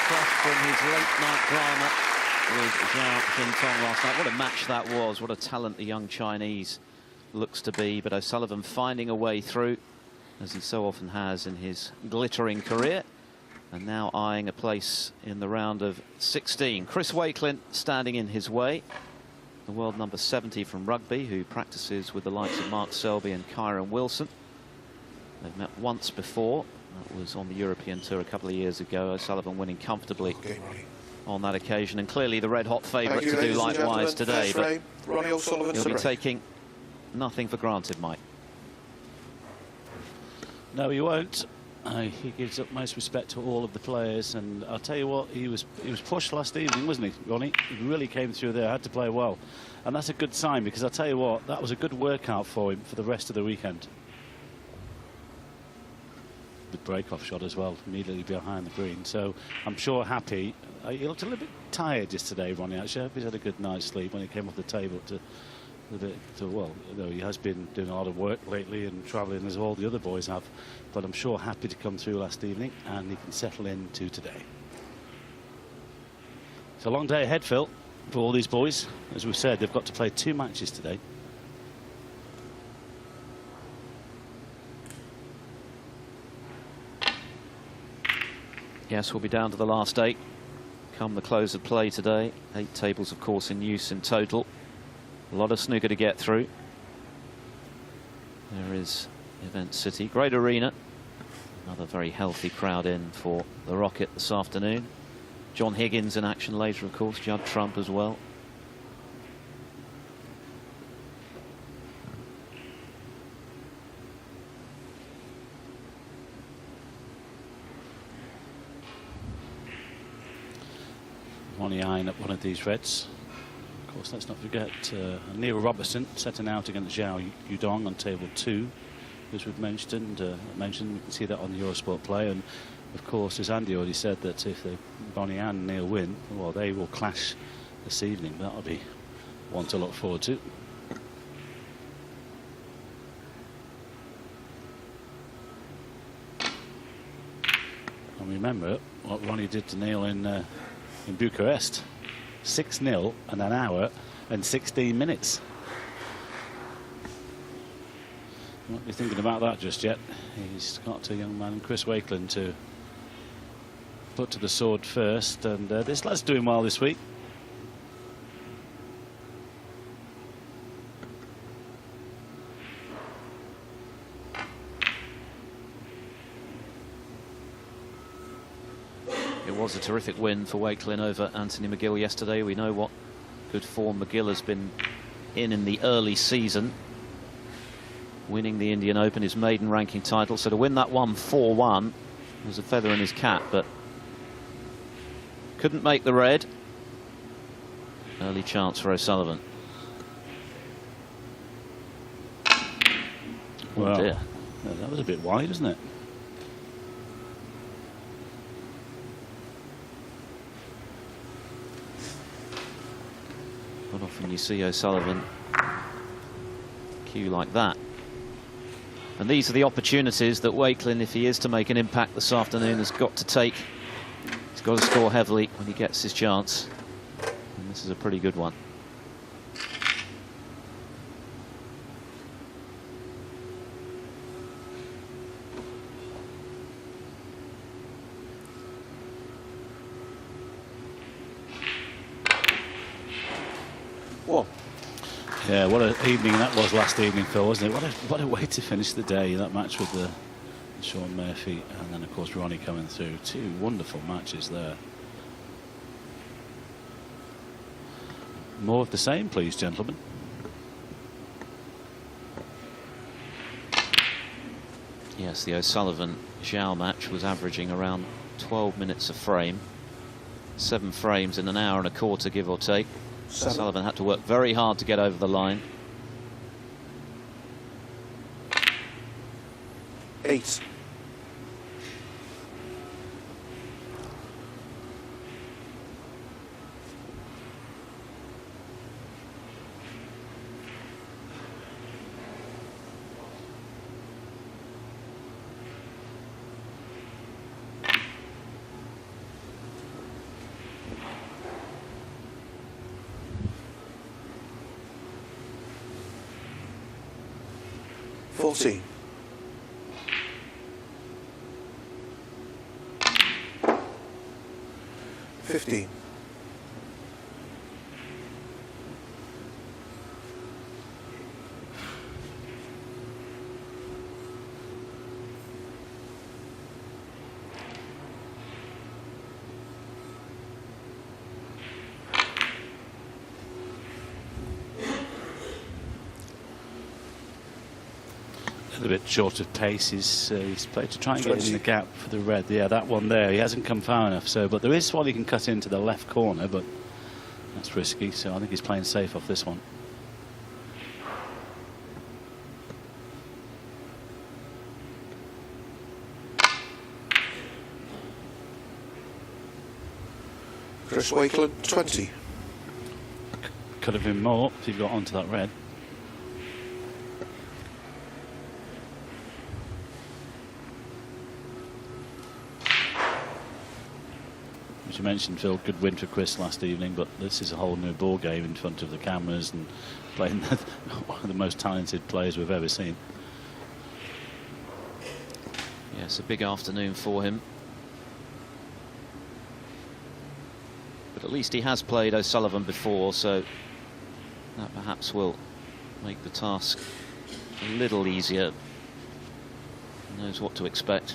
fresh from his late-night drama with Zhao Jintong last night. What a match that was. What a talent the young Chinese looks to be. But O'Sullivan finding a way through, as he so often has in his glittering career. And now eyeing a place in the round of 16. Chris Wakelin standing in his way. The world number 70 from rugby, who practices with the likes of Mark Selby and Kyron Wilson. They've met once before. That was on the European Tour a couple of years ago. O'Sullivan winning comfortably on that occasion. And clearly the red-hot favourite to do likewise today. But Ronnie O'Sullivan, he'll be taking nothing for granted, Mike. No, he won't. He gives utmost respect to all of the players, and I'll tell you what, he was pushed last evening, wasn't he, Ronnie? He really came through there, had to play well, and that's a good sign, because I'll tell you what, that was a good workout for him for the rest of the weekend. The break-off shot as well, immediately behind the green, so I'm sure happy. He looked a little bit tired yesterday, Ronnie, actually. I hope he's had a good night's sleep when he came off the table well, you know, he has been doing a lot of work lately and travelling as all the other boys have, but I'm sure happy to come through last evening, and he can settle into today. It's a long day ahead, Phil, for all these boys. As we've said, they've got to play 2 matches today. Yes, we'll be down to the last 8 come the close of play today. 8 tables, of course, in use in total. A lot of snooker to get through. There is Event City, great arena. Another very healthy crowd in for the Rocket this afternoon. John Higgins in action later, of course. Judd Trump as well. Ronnie eyeing up one of these reds. Of course, let's not forget Neil Robertson setting out against Zhao Yudong on table 2, as we've mentioned. We can see that on the Eurosport play. And of course, as Andy already said, that if Ronnie and Neil win, well, they will clash this evening. That'll be one to look forward to. And remember what Ronnie did to Neil in Bucharest. 6-0 in an hour and 16 minutes. Not be thinking about that just yet. He's got a young man, Chris Wakelin, to put to the sword first, and this lad's doing well this week. It was a terrific win for Wakelin over Anthony McGill yesterday. We know what good form McGill has been in the early season, winning the Indian Open, his maiden ranking title. So to win that one 4-1 was a feather in his cap, but couldn't make the red. Early chance for O'Sullivan. Well, oh dear. That was a bit wide, isn't it? Not often you see O'Sullivan cue like that. And these are the opportunities that Wakelin, if he is to make an impact this afternoon, has got to take. He's got to score heavily when he gets his chance. And this is a pretty good one. Whoa. Yeah, what an evening that was last evening, Phil, wasn't it? What a way to finish the day, that match with the Sean Murphy, and then of course Ronnie coming through. 2 wonderful matches there. More of the same, please, gentlemen. Yes, the O'Sullivan Zhao match was averaging around 12 minutes a frame. 7 frames in an hour and a quarter, give or take. O'Sullivan had to work very hard to get over the line. 8. 14. 15. A bit short of pace. He's played to try and get in the gap for the red. Yeah, that one there. He hasn't come far enough. So, but there is one he can cut into the left corner, but that's risky. So I think he's playing safe off this one. Chris Wakelin, 20. Could have been more if he got onto that red. As you mentioned, Phil, good win for Chris last evening, but this is a whole new ball game in front of the cameras and playing one of the most talented players we've ever seen. Yes, a big afternoon for him. But at least he has played O'Sullivan before, so that perhaps will make the task a little easier. He knows what to expect.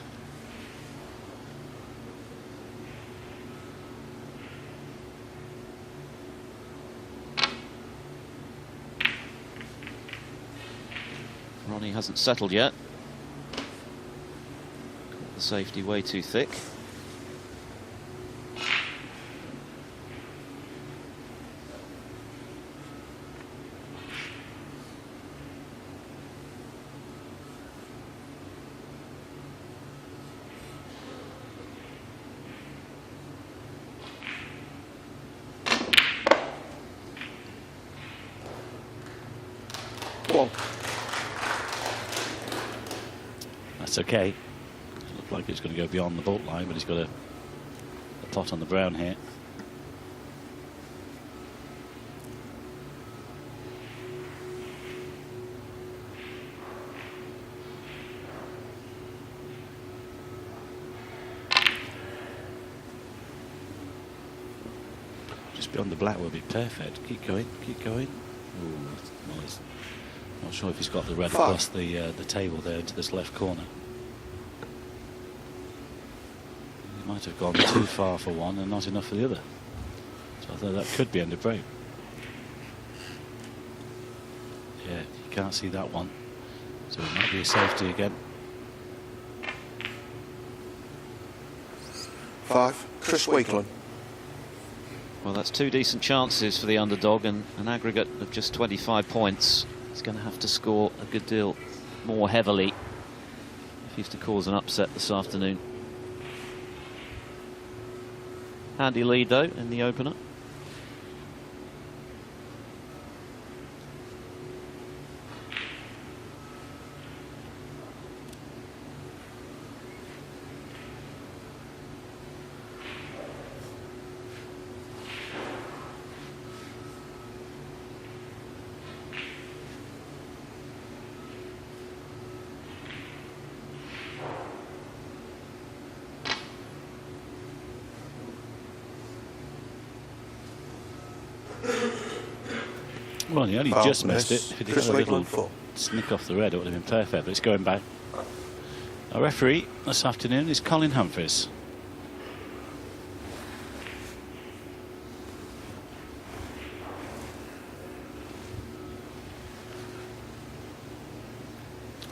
Ronnie hasn't settled yet. Got the safety way too thick. One. That's okay. It looked like it's going to go beyond the baulk line, but he's got a pot on the brown here. Just beyond the black will be perfect. Keep going, keep going. Ooh, well, not sure if he's got the red across the table there into this left corner. He might have gone too far for one and not enough for the other. So I thought that could be under break. Yeah, you can't see that one. So it might be a safety again. 5. Chris Wakelin. Well, that's two decent chances for the underdog and an aggregate of just 25 points. He's going to have to score a good deal more heavily if he's to cause an upset this afternoon. Handy lead, though, in the opener. Well, he only just missed it. If he Chris did a little Wakelin, 4. snick off the red, it would have been perfect, but it's going back. Our referee this afternoon is Colin Humphries.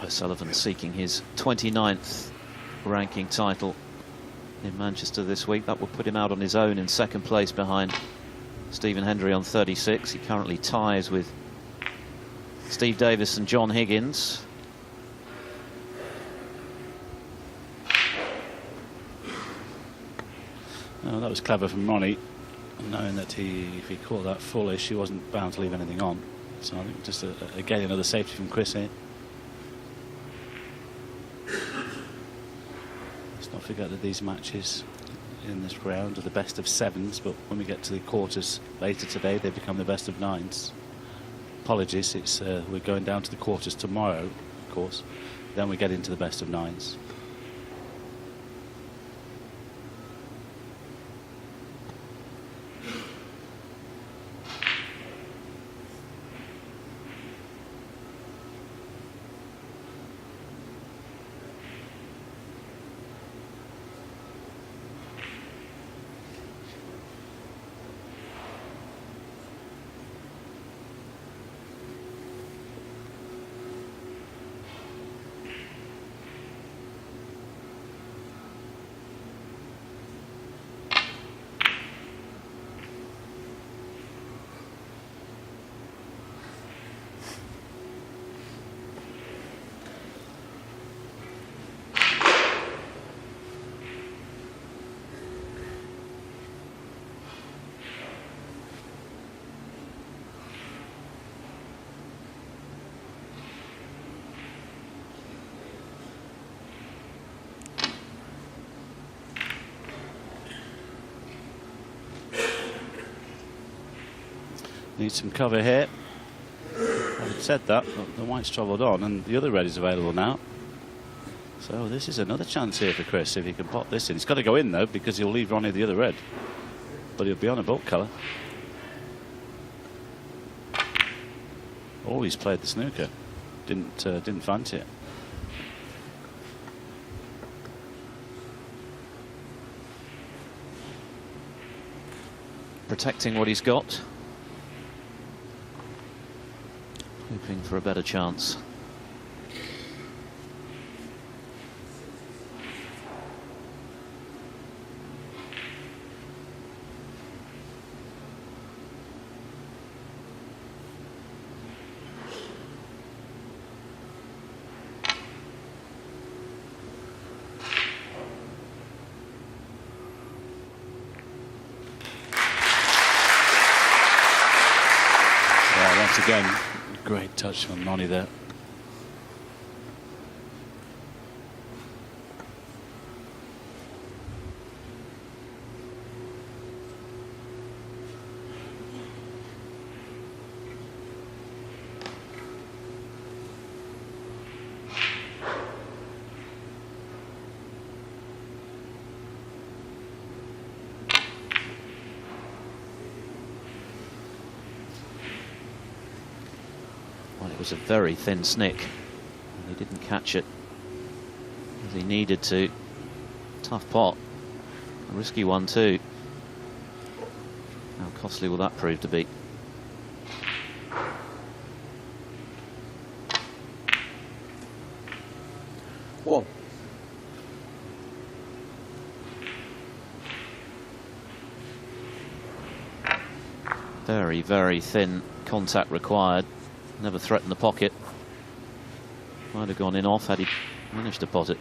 O'Sullivan seeking his 29th ranking title in Manchester this week. That will put him out on his own in second place behind Stephen Hendry on 36. He currently ties with Steve Davis and John Higgins. Oh, that was clever from Ronnie, knowing that if he caught that fullish, he wasn't bound to leave anything on. So I think just again another safety from Chris here. Let's not forget that these matches in this round are the best of 7s, but when we get to the quarters later today, they become the best of 9s. Apologies, it's we're going down to the quarters tomorrow, of course. Then we get into the best of nines. Need some cover here. Having said that, the white's travelled on and the other red is available now. So this is another chance here for Chris if he can pop this in. He's got to go in though because he'll leave Ronnie the other red. But he'll be on a bulk colour. Oh, he's played the snooker. Didn't fancy it. Protecting what he's got. Hoping for a better chance. Once again, great touch from Ronnie there. Well, it was a very thin snick, and he didn't catch it as he needed to. Tough pot, a risky one too. How costly will that prove to be? One. Very, very thin contact required. Never threatened the pocket. Might have gone in off had he managed to pot it.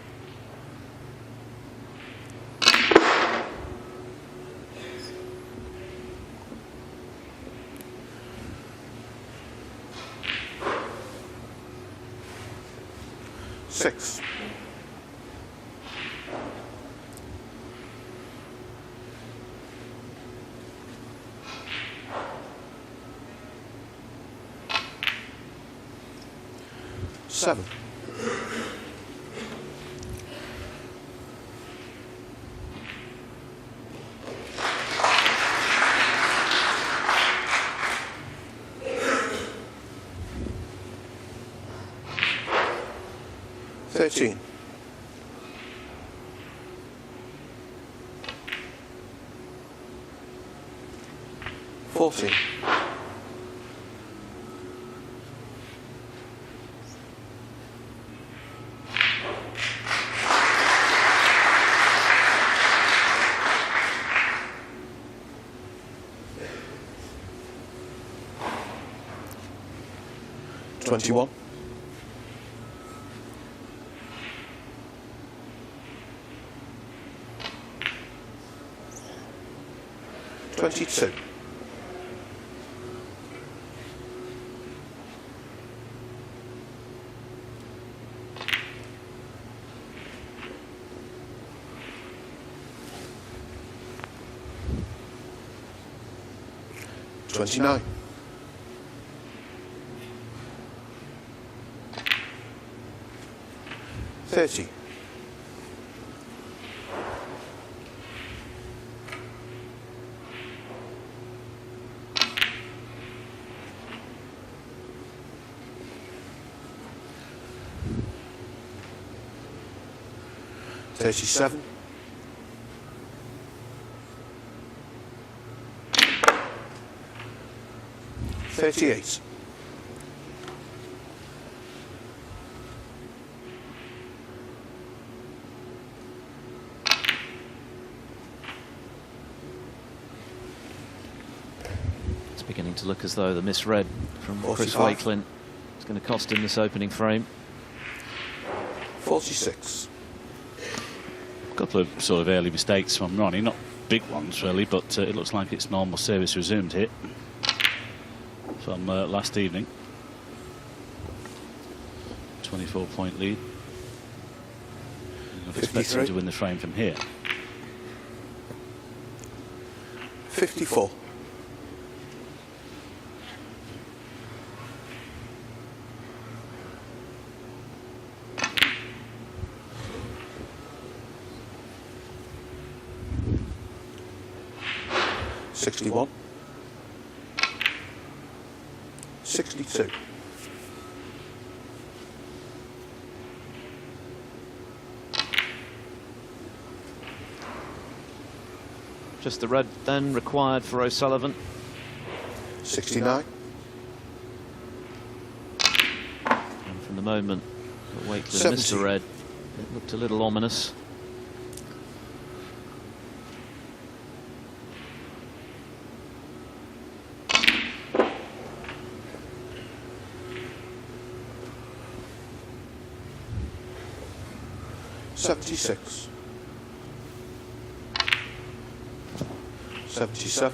Six. Seven. 13. 14. 21. 22. 29. 30. 30. $37. $38. It's beginning to look as though the misread from Chris 45. Wakelin is going to cost him this opening frame. 46. A couple of sort of early mistakes from Ronnie, not big ones really, but it looks like it's normal service resumed hit from last evening. 24-point lead. I'm expecting to win the frame from here. 54. $61. 62. Just the red then required for O'Sullivan. 69. And from the moment that Wakelin 70. missed the red, it looked a little ominous. $76. 77.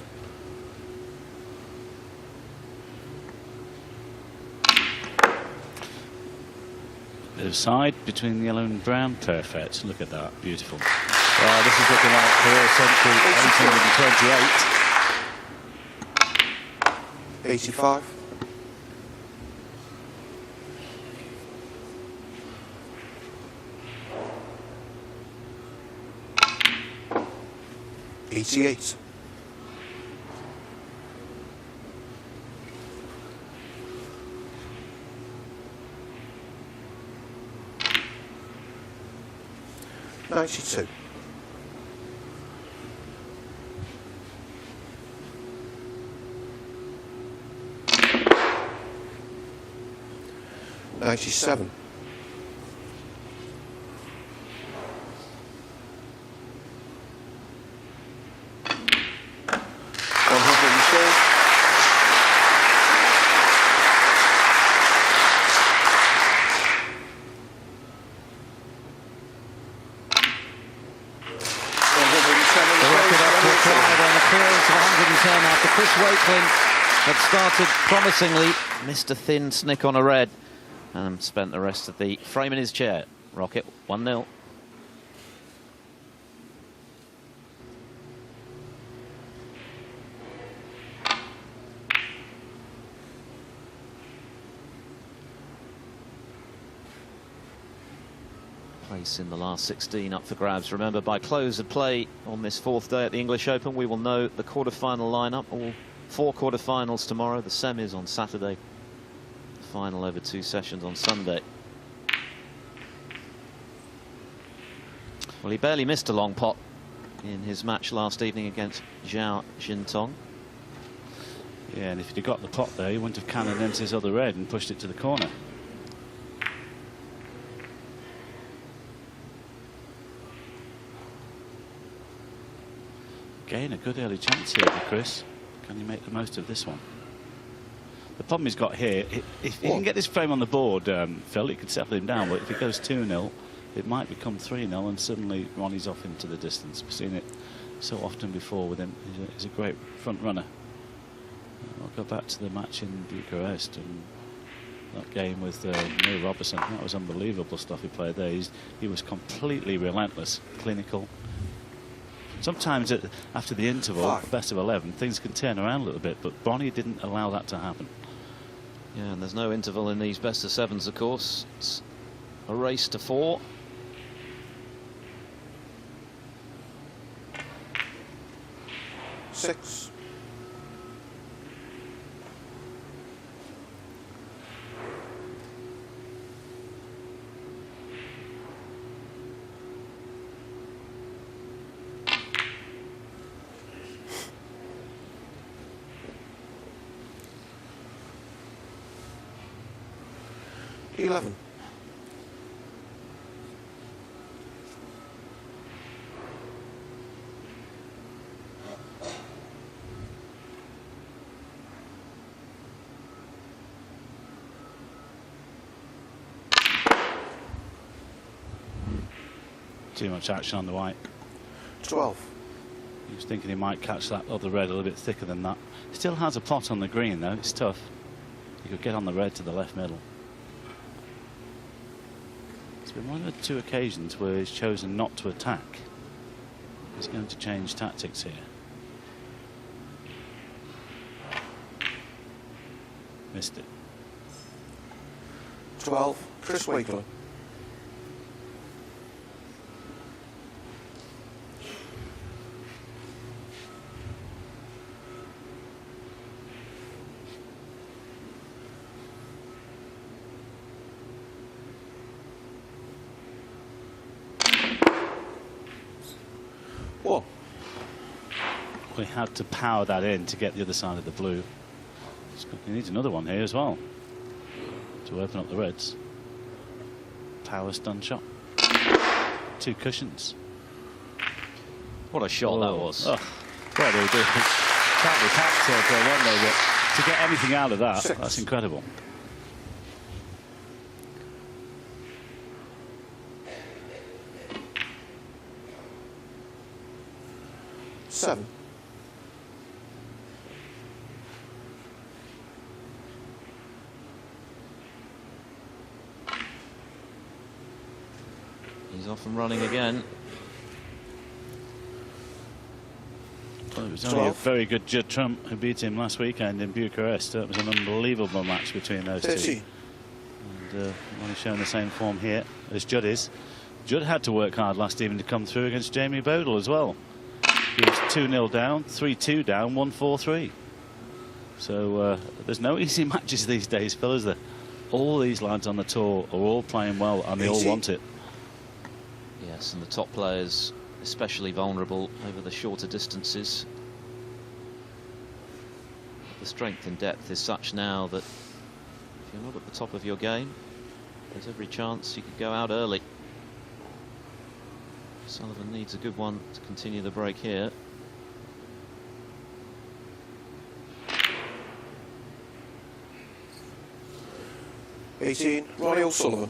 Bit of side between yellow and brown. Perfect. Look at that. Beautiful. This is looking like career century 828. 85. 88. 92. 97. 110 after Chris Wakelin had started promisingly, missed a thin snick on a red and spent the rest of the frame in his chair. Rocket 1-0. Place in the last 16 up for grabs. Remember, by close of play on this fourth day at the English Open, we will know the quarter-final lineup. All 4 quarter-finals tomorrow, the semis on Saturday, the final over 2 sessions on Sunday. Well, he barely missed a long pot in his match last evening against Zhao Jintong. Yeah, and if he'd have got the pot there, he wouldn't have cannoned into his other red and pushed it to the corner. Again, a good early chance here for Chris. Can he make the most of this one? The problem he's got here, if he can get this frame on the board, Phil, it could settle him down. But if it goes 2-0, it might become 3-0, and suddenly Ronnie's off into the distance. We've seen it so often before with him. He's a great front runner. I'll go back to the match in Bucharest and that game with Neil Robertson. That was unbelievable stuff he played there. He was completely relentless, clinical. Sometimes after the interval, best of 11, things can turn around a little bit, but Ronnie didn't allow that to happen. Yeah, and there's no interval in these best of 7s, of course. It's a race to 4. 6. $11. Too much action on the white. 12. He was thinking he might catch that other red a little bit thicker than that. Still has a plot on the green though, it's tough. He could get on the red to the left middle. It's been one of the 2 occasions where he's chosen not to attack. He's going to change tactics here. Missed it. 12. Chris Wakelin. Well, we had to power that in to get the other side of the blue. He needs another one here as well to open up the reds. Power stun shot. 2 cushions. What a shot that was. Oh, well, they do. Can't be tapped one though, but to get anything out of that, 6. that's incredible. $7. He's off and running again. Well, it was only 12. a very good Judd Trump who beat him last weekend in Bucharest. That was an unbelievable match between those 13. two. And only showing the same form here as Judd is. Judd had to work hard last evening to come through against Jamie Bodle as well. He was 2-0 down, 3-2 down, 1-4-3. So there's no easy matches these days, fellas. All these lads on the tour are all playing well and they all want it. Yes, and the top players especially vulnerable over the shorter distances. The strength and depth is such now that if you're not at the top of your game, there's every chance you could go out early. Sullivan needs a good one to continue the break here. $18. Ronnie O'Sullivan.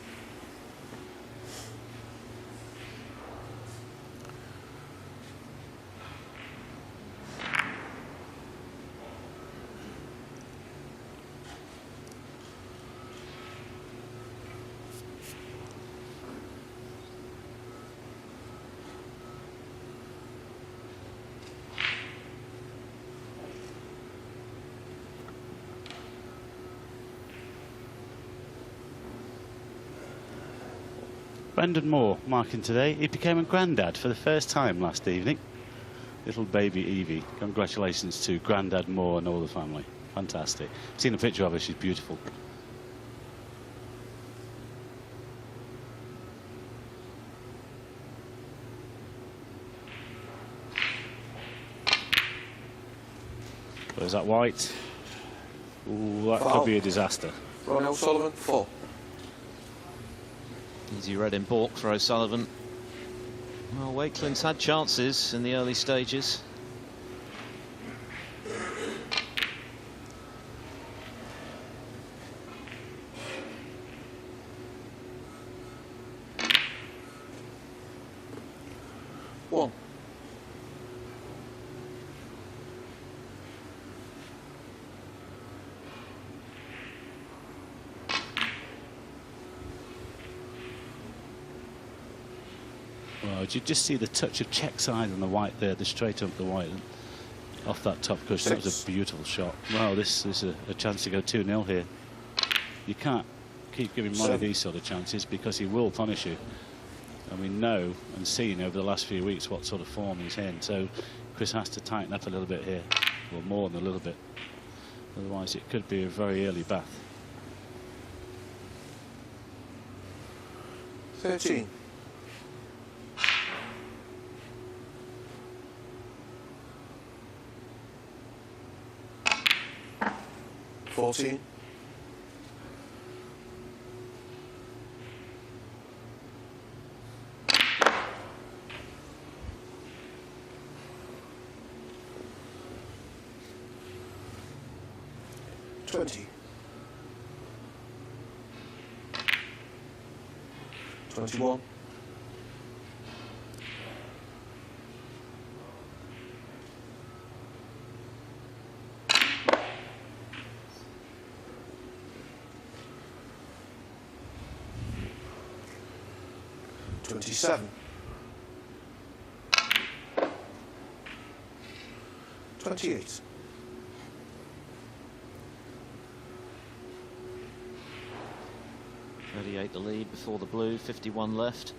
Brendan Moore marking today. He became a granddad for the first time last evening. Little baby Evie. Congratulations to Grandad Moore and all the family. Fantastic. I've seen a picture of her. She's beautiful. Where's that white? Ooh, that Foul. could be a disaster. Ronnie O'Sullivan. 4. Easy red in baulk for O'Sullivan. Well, Wakelin's had chances in the early stages. One. Well, did you just see the touch of check side on the white there, the straight up the white off that top cushion? That was 6. a beautiful shot. Well, this is a chance to go 2-0 here. You can't keep giving Ronnie 7. these sort of chances because he will punish you. And we know and seen over the last few weeks what sort of form he's in. So Chris has to tighten up a little bit here, or more than a little bit. Otherwise, it could be a very early bath. 13. 14. 20. 21. 27. 28. 38 the lead before the blue, 51 left.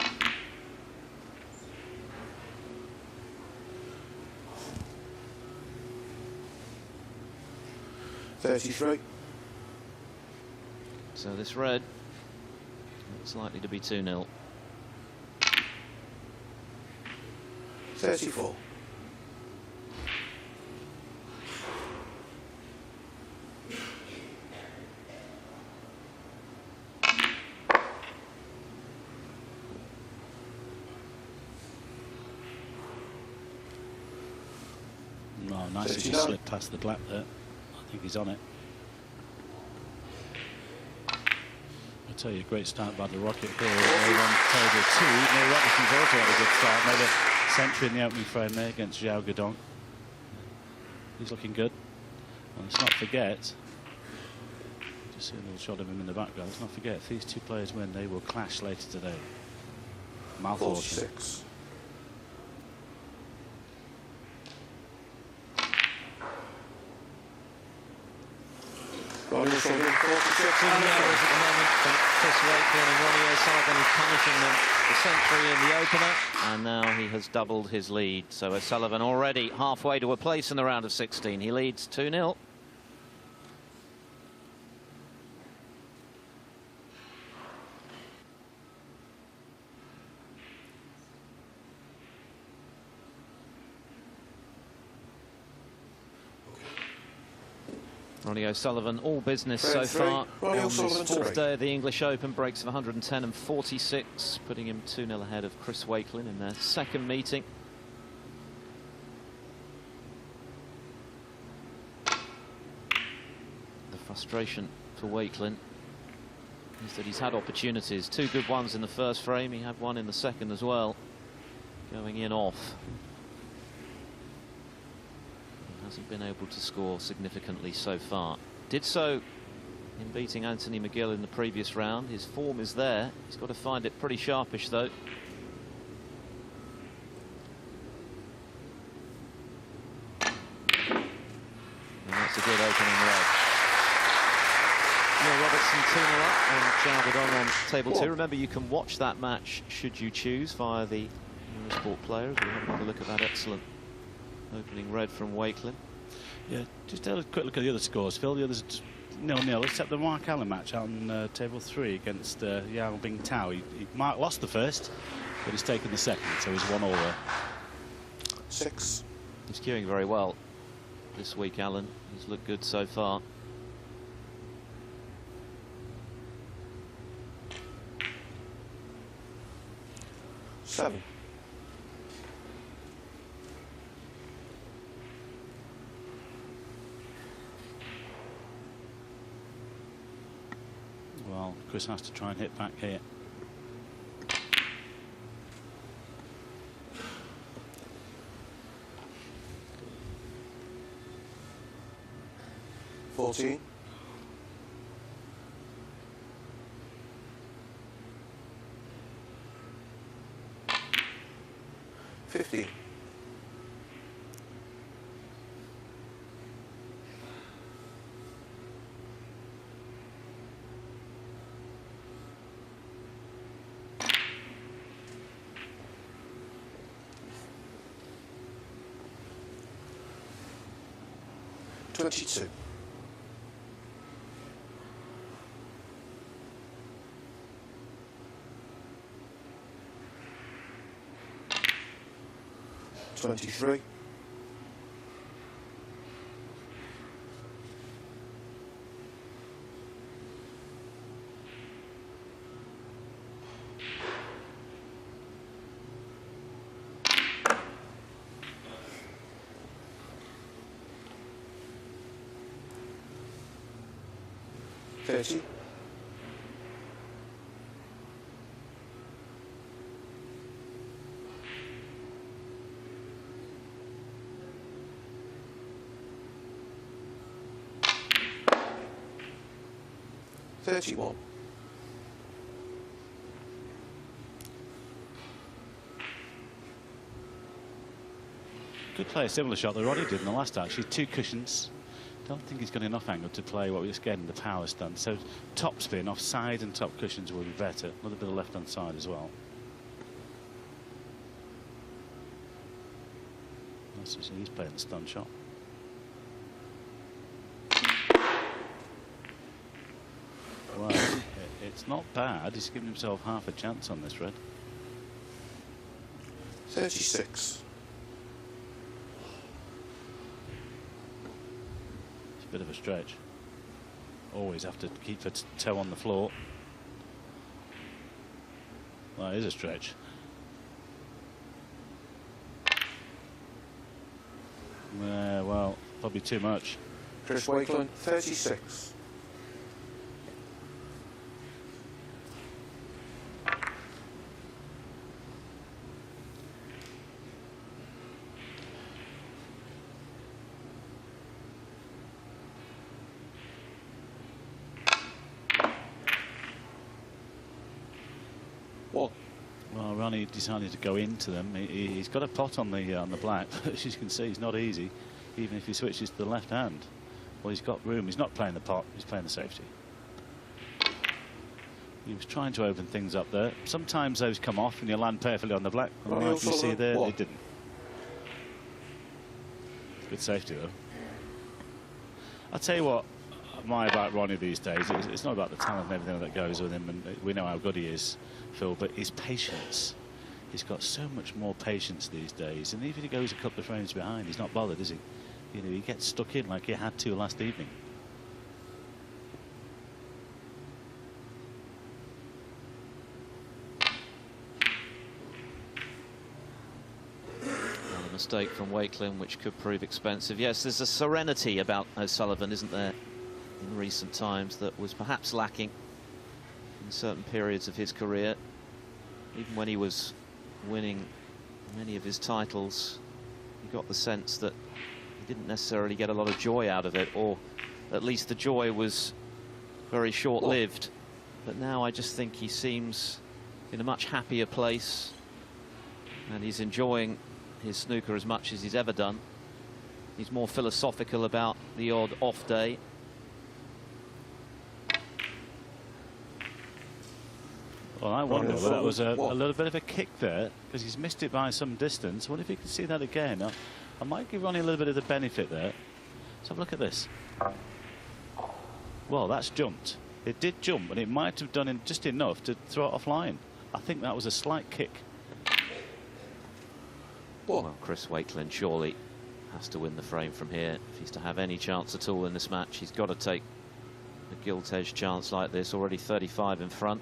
$33. So this red looks likely to be 2-0. 34. Nice as he slipped past the black there. I think he's on it. I tell you, great start by the Rocket here. They won table 2. Neil Robertson's also had a good start. Made a century in the opening frame there against Zhao Guodong. He's looking good. And let's not forget, just see a little shot of him in the background. Let's not forget, if these two players win, they will clash later today. Mouth-watering. 46. Ronnie O'Sullivan, 46. At the moment from Chris Wakelin and Ronnie O'Sullivan is punishing them the century in the opener, and now he has doubled his lead. So O'Sullivan already halfway to a place in the round of 16. He leads 2-0. Ronnie O'Sullivan, all business so far on this fourth day of the English Open. Breaks of 110 and 46, putting him 2-0 ahead of Chris Wakelin in their second meeting. The frustration for Wakelin is that he's had opportunities. 2 good ones in the first frame. He had one in the second as well, going in off. Hasn't been able to score significantly so far. Did so in beating Anthony McGill in the previous round. His form is there. He's got to find it pretty sharpish though. And that's a good opening red. Neil Robertson 2-0 up and Zhao Guodong on table 2. Remember, you can watch that match should you choose via the Eurosport player. We'll have another look at that excellent opening red from Wakelin. Yeah, just a quick look at the other scores, Phil. The others 0-0, except the Mark Allen match on table 3 against Yao Bing Tao. Mark lost the first, but he's taken the second, so he's 1-1 there. 6. He's queuing very well this week, Allen. He's looked good so far. Seven. Well, Chris has to try and hit back here. $14. 15. 20. 22. $23. $30. $31. Could play a similar shot that Ronnie did in the last actually. 2 cushions. Don't think he's got enough angle to play what we're just getting the power stunt. So top spin off side and top cushions will be better. A little bit of left hand side as well. That's just, he's playing the stun shot. Well, it's not bad. He's given himself half a chance on this red. 36. It's a bit of a stretch. Always have to keep a toe on the floor. Well, it is a stretch. Well, probably too much. Chris Wakelin, 36. Well, Ronnie decided to go into them. He's got a pot on the black, but as you can see, it's not easy, even if he switches to the left hand. Well, he's got room. He's not playing the pot. He's playing the safety. He was trying to open things up there. Sometimes those come off and you land perfectly on the black. And like you see there, it didn't. Good safety though. I'll tell you what, about Ronnie these days, it's not about the talent and everything that goes with him, and we know how good he is, Phil, but his patience. He's got so much more patience these days, and even if he goes a couple of frames behind, he's not bothered, is he? You know, he gets stuck in like he had to last evening. Another mistake from Wakelin, which could prove expensive. Yes, there's a serenity about O'Sullivan, isn't there, in recent times, that was perhaps lacking in certain periods of his career. Even when he was winning many of his titles, you got the sense that he didn't necessarily get a lot of joy out of it, or at least the joy was very short-lived. But now I just think he seems in a much happier place, and he's enjoying his snooker as much as he's ever done. He's more philosophical about the odd off day. Well, I wonder whether that was a little bit of a kick there, because he's missed it by some distance. What if he can see that again? I might give Ronnie a little bit of the benefit there. Let's have a look at this. Well, that's jumped. It did jump, and it might have done just enough to throw it offline. I think that was a slight kick. Well, Chris Wakelin surely has to win the frame from here. If he's to have any chance at all in this match, he's got to take a gilt-edged chance like this. Already 35 in front.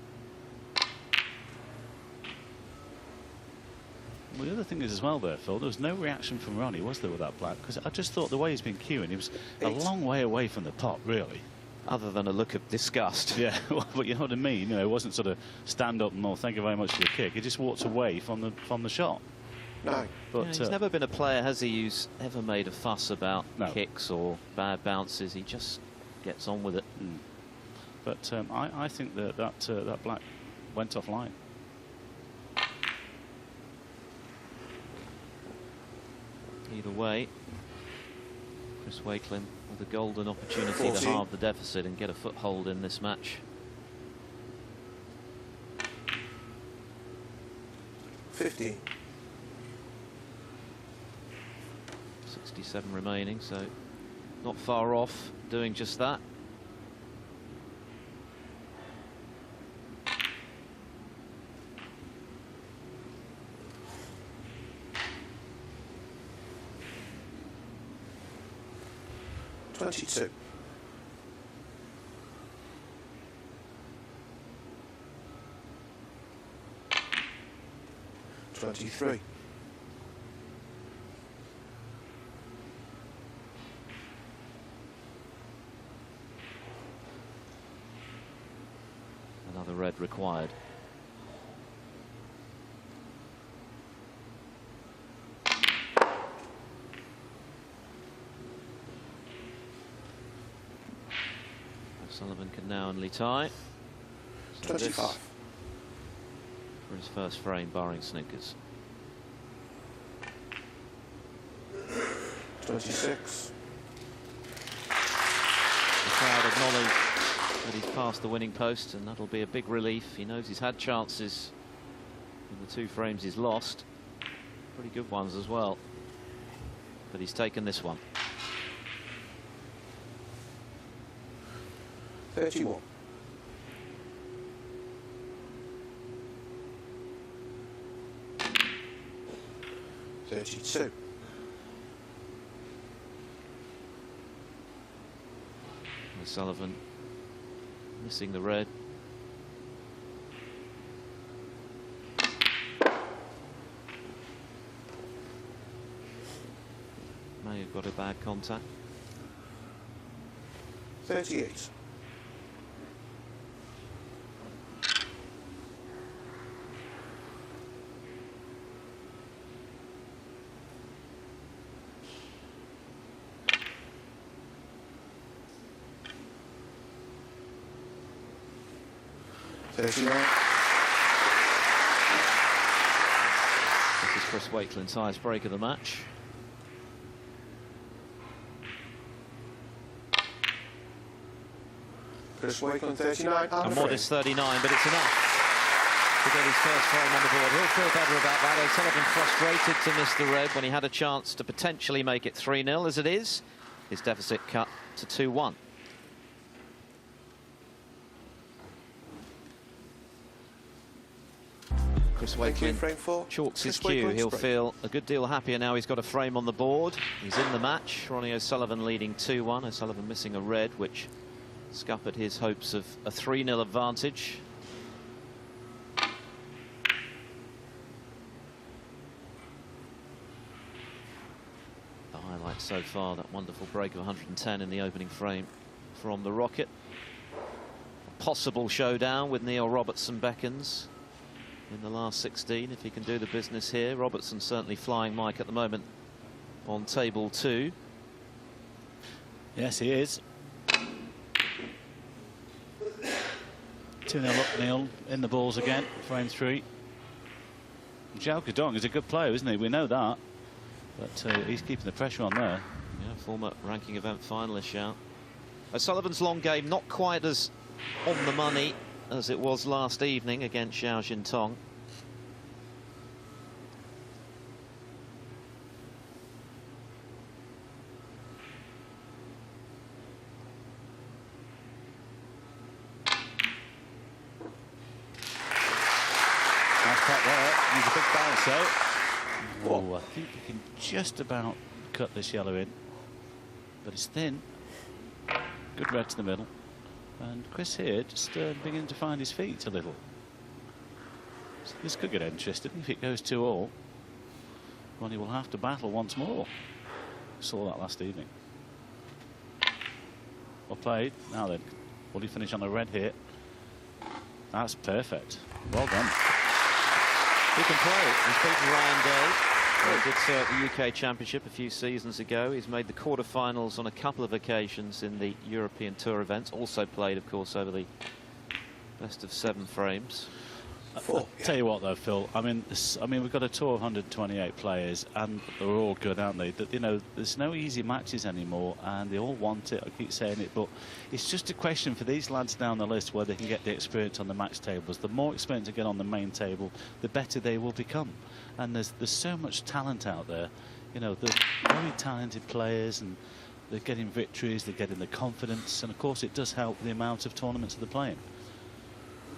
Well, the other thing is as well there, Phil, there was no reaction from Ronnie, was there, with that black? Because I just thought the way he's been queuing, he was a long way away from the pot, really. Other than a look of disgust. Yeah, well, but you know what I mean? You know, it wasn't sort of stand up and, oh, thank you very much for the kick. He just walked away from the shot. No. But yeah, he's never been a player, has he, who's ever made a fuss about kicks or bad bounces. He just gets on with it. But I think that black went offline. Either way, Chris Wakelin with a golden opportunity to halve the deficit and get a foothold in this match. 50. 67 remaining, so not far off doing just that. $22. 23. Another red required. Sullivan can now only tie. So 25. For his first frame, barring snickers. 26. The crowd acknowledge that he's past the winning post, and that'll be a big relief. He knows he's had chances in the 2 frames he's lost. Pretty good ones as well. But he's taken this one. 31. 32. Sullivan missing the red. May have got a bad contact. 38. 39. This is Chris Wakelin's highest break of the match. Chris Wakelin, 39. A modest 39, but it's enough to get his first frame on the board. He'll feel better about that. O'Sullivan frustrated to miss the red when he had a chance to potentially make it 3-0. As it is, his deficit cut to 2-1. Chris Wakelin frame 4. chalks his Chris cue. Wakelin's He'll break. feel a good deal happier now he's got a frame on the board. He's in the match. Ronnie O'Sullivan leading 2-1. O'Sullivan missing a red, which scuppered his hopes of a 3-0 advantage. The highlight so far, that wonderful break of 110 in the opening frame from the Rocket. A possible showdown with Neil Robertson beckons in the last 16 if he can do the business here. Robertson certainly flying Mike at the moment on table 2. Yes, he is. 2-0 up, Neil, in the balls again, frame 3. Zhao Guodong is a good player, isn't he? We know that. But he's keeping the pressure on there. Yeah, former ranking event finalist, Zhao. O'Sullivan's long game not quite as on the money as it was last evening against Zhao Jintong. Nice cut there. Needs a big bounce, though. Oh, I think he can just about cut this yellow in. But it's thin. Good red to the middle. And Chris here just beginning to find his feet a little. So this could get interesting if it goes 2-all. Ronnie will have to battle once more. Saw that last evening. Well played. Now then, will he finish on a red here? That's perfect. Well done. He can play. He's beaten Ryan Day. He did so at the UK Championship a few seasons ago. He's made the quarterfinals on a couple of occasions in the European Tour events. Also played, of course, over the best of 7 frames. Four. Tell you what, though, Phil. I mean, we've got a tour of 128 players, and they're all good, aren't they? That, you know, there's no easy matches anymore, and they all want it. I keep saying it, but it's just a question for these lads down the list where they can get the experience on the match tables. The more experience they get on the main table, the better they will become. And there's so much talent out there. You know, the very talented players, and they're getting victories, they're getting the confidence, and of course it does help the amount of tournaments that they're playing.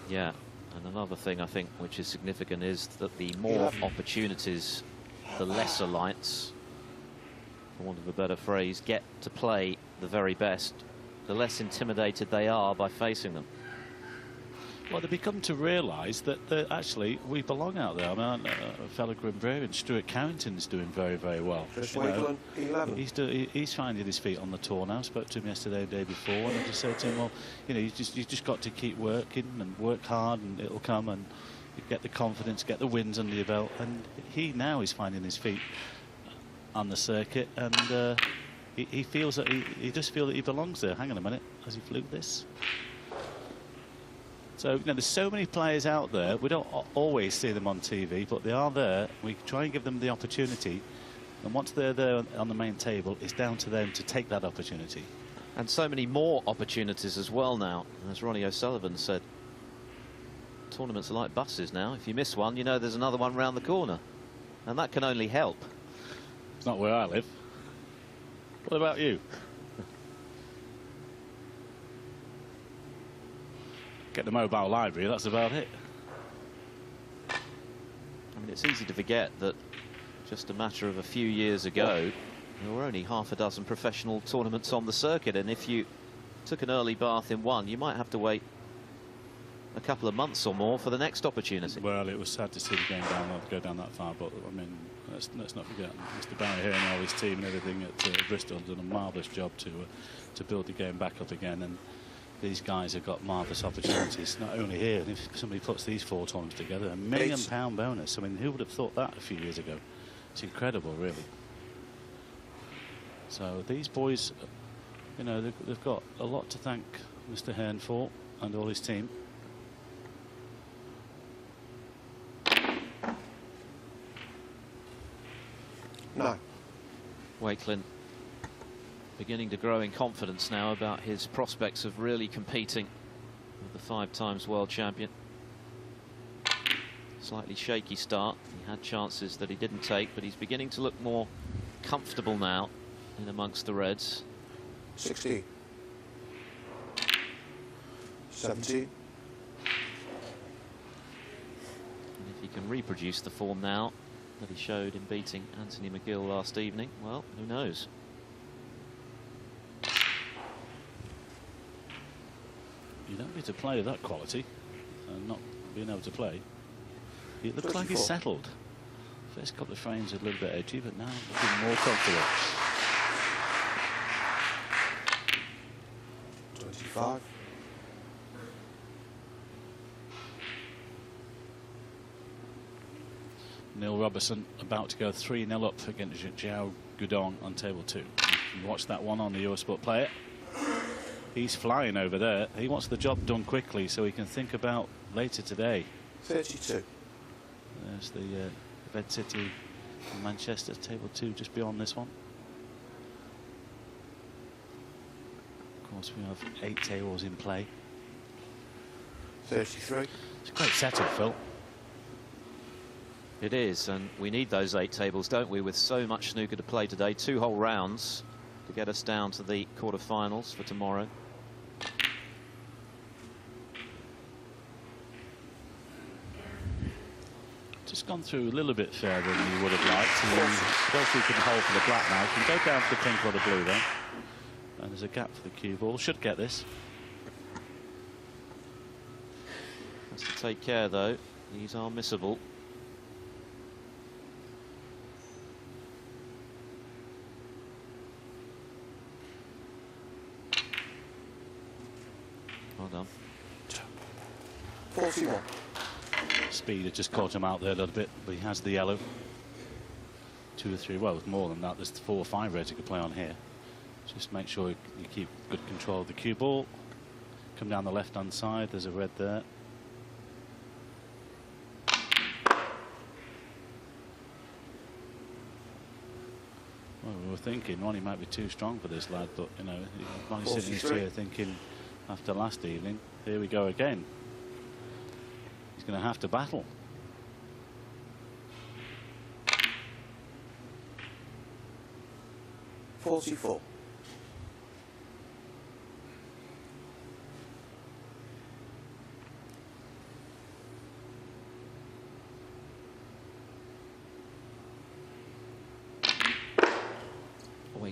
Yeah, and another thing I think which is significant is that the more opportunities the lesser lights, for want of a better phrase, get to play the very best, the less intimidated they are by facing them. Well, they become to realise that actually we belong out there. I mean, a fellow Grimbrarian, Stuart Carrington's doing very, very well. Chris Wakelin, 11. He's finding his feet on the tour now. Spoke to him yesterday, the day before, and I just said to him, well, you know, you just got to keep working and work hard, and it'll come, and you get the confidence, get the wins under your belt. And he now is finding his feet on the circuit, and he feels that he does feel that he belongs there. Hang on a minute, has he flew this? So, you know, there's so many players out there. We don't always see them on TV, but they are there. We try and give them the opportunity. And once they're there on the main table, it's down to them to take that opportunity. And so many more opportunities as well now. As Ronnie O'Sullivan said, tournaments are like buses now. If you miss one, you know there's another one round the corner. And that can only help. It's not where I live. What about you? Get the mobile library, that's about it. I mean, it's easy to forget that just a matter of a few years ago, there were only half a dozen professional tournaments on the circuit, and if you took an early bath in one, you might have to wait a couple of months or more for the next opportunity. Well, it was sad to see the game go down that far, but I mean, let's not forget Mr. Barry here and all his team and everything at Bristol have done a marvellous job to build the game back up again, and these guys have got marvellous opportunities, not only here. And if somebody puts these 4 tournaments together, £1 million bonus. I mean, who would have thought that a few years ago? It's incredible, really. So these boys, you know, they've got a lot to thank Mr. Hearn for and all his team. No. Wakelin beginning to grow in confidence now about his prospects of really competing with the 5 times world champion. Slightly shaky start. He had chances that he didn't take, but he's beginning to look more comfortable now in amongst the Reds. 16. 17. And if he can reproduce the form now that he showed in beating Anthony McGill last evening, well, who knows? You don't need to play that quality and not being able to play. It looks like he's 24. settled. First couple of frames are a little bit edgy, but now looking more comfortable. 25. Neil Robertson about to go 3-0 up against Zhao Gudong on table 2. You can watch that one on the Eurosport Player. He's flying over there. He wants the job done quickly so he can think about later today. 32. There's the Red City in Manchester, table 2 just beyond this one. Of course, we have 8 tables in play. 33. It's a great setup, Phil. It is, and we need those 8 tables, don't we, with so much snooker to play today. 2 whole rounds to get us down to the quarter-finals for tomorrow. Just gone through a little bit further than you would have liked. I don't think you can hold for the black now. You can go down to the pink or the blue then. And there's a gap for the cue ball. Should get this. Has to take care, though. These are missable. Well done. 41. Speed had just caught him out there a little bit, but he has the yellow. 2 or 3, well, more than that. There's 4 or 5 reds you could play on here. Just make sure you keep good control of the cue ball. Come down the left-hand side. There's a red there. Well, we were thinking Ronnie might be too strong for this lad, but you know, Ronnie's sitting in his chair thinking, after last evening, here we go again. He's going to have to battle. $44.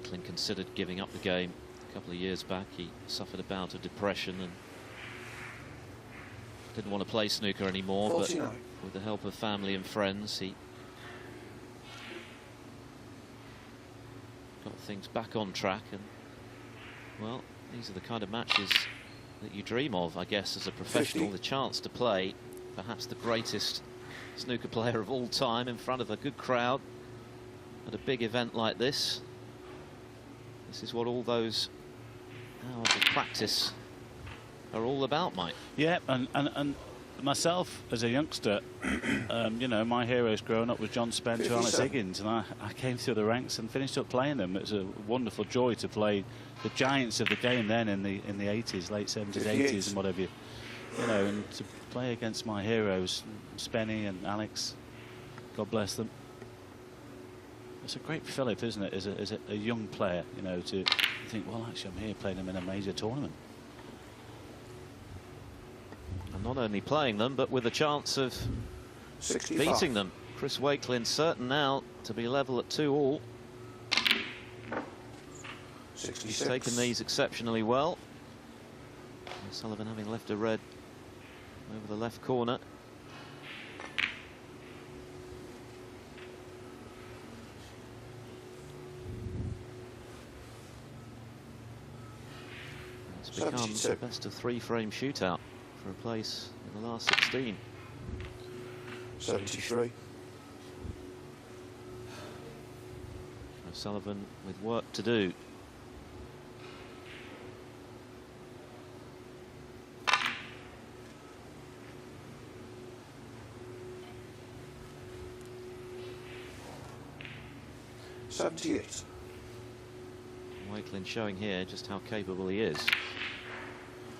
Wakelin considered giving up the game a couple of years back. He suffered a bout of depression and didn't want to play snooker anymore, 49. but with the help of family and friends, he got things back on track. And well, these are the kind of matches that you dream of, I guess, as a professional. 50. The chance to play perhaps the greatest snooker player of all time in front of a good crowd at a big event like this. This is what all those hours of practice are all about, Mike. Yeah, and myself as a youngster, you know, my heroes growing up was John Spencer, Alex Higgins, and I came through the ranks and finished up playing them. It was a wonderful joy to play the giants of the game then in the 80s, late 70s, 80s, and whatever you know, and to play against my heroes, Spenny and Alex, God bless them. It's a great fillip, isn't it, as a young player, you know, to think, well, actually, I'm here playing them in a major tournament. And not only playing them, but with a chance of 65. beating them. Chris Wakelin certain now to be level at 2-all. 66. He's taken these exceptionally well. Sullivan having left a red over the left corner. It's become 72. a best of 3 frame shootout for a place in the last 16. 73. Sullivan with work to do. Wakelin showing here just how capable he is.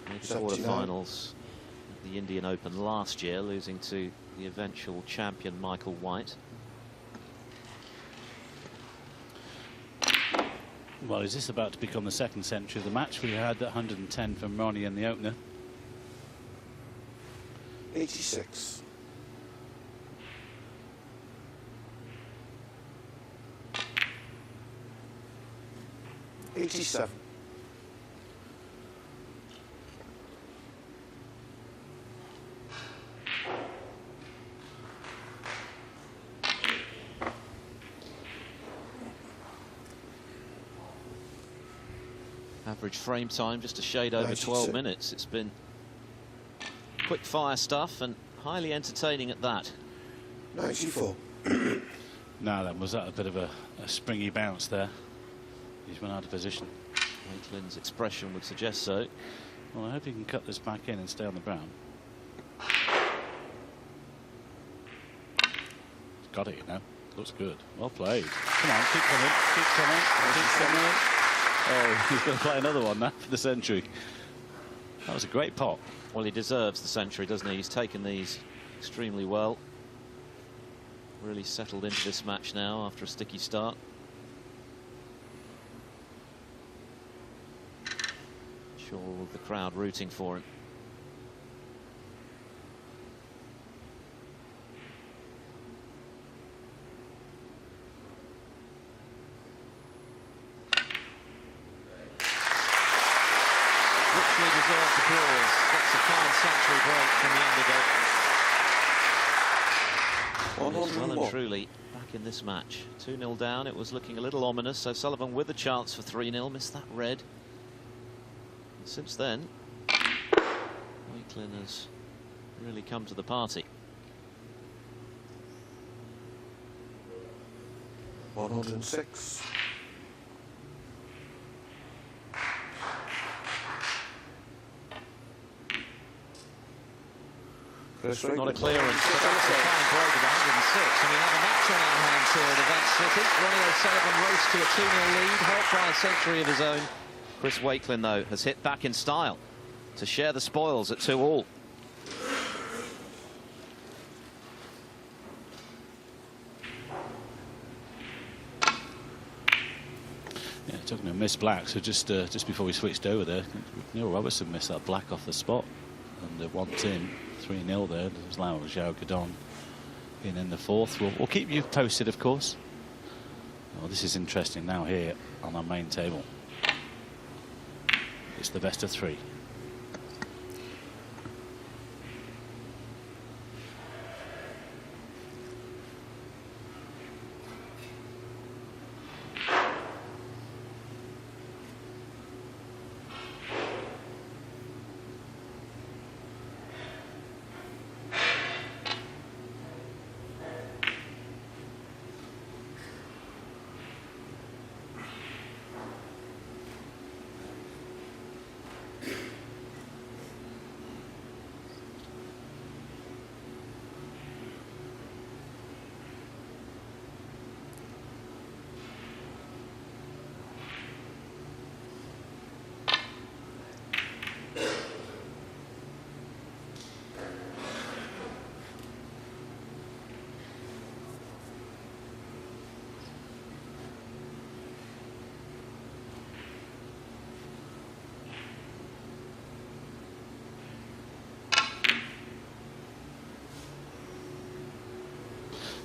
Made the 79. quarterfinals at the Indian Open last year, losing to the eventual champion Michael White. Well, is this about to become the second century of the match? We had that 110 from Ronnie in the opener. 86. 87. 'Average frame time just a shade over 12 minutes. It's been quick fire stuff and highly entertaining at that. 94. Now then, was that a bit of a springy bounce there? He's run out of position. Wakelin's expression would suggest so. Well, I hope he can cut this back in and stay on the ground. He's got it, you know. Looks good. Well played. Come on, keep coming. Keep coming. Keep coming. Oh, he's going to play another one now for the century. That was a great pot. Well, he deserves the century, doesn't he? He's taken these extremely well. Really settled into this match now after a sticky start. Sure, all of the crowd rooting for him. Richly deserved applause. That's a fine century break from the underdog. Well and truly back in this match. 2-0 down. It was looking a little ominous. So Sullivan with a chance for 3-0. Missed that red. And since then, Wakelin has really come to the party. 106. Not a clearance, but that's a fine break of 106. And we have a match on our hands here at Event City. Ronnie O'Sullivan raced to a 2-0 lead, helped by a century of his own. Chris Wakelin, though, has hit back in style to share the spoils at 2-all. Yeah, talking of missed black, so just before we switched over there, Neil Robertson missed that black off the spot. And once in, 3-0 there. There's Lau Zhao Gadon in the fourth. We'll keep you posted, of course. Oh, this is interesting now here. on our main table. It's the best of 3.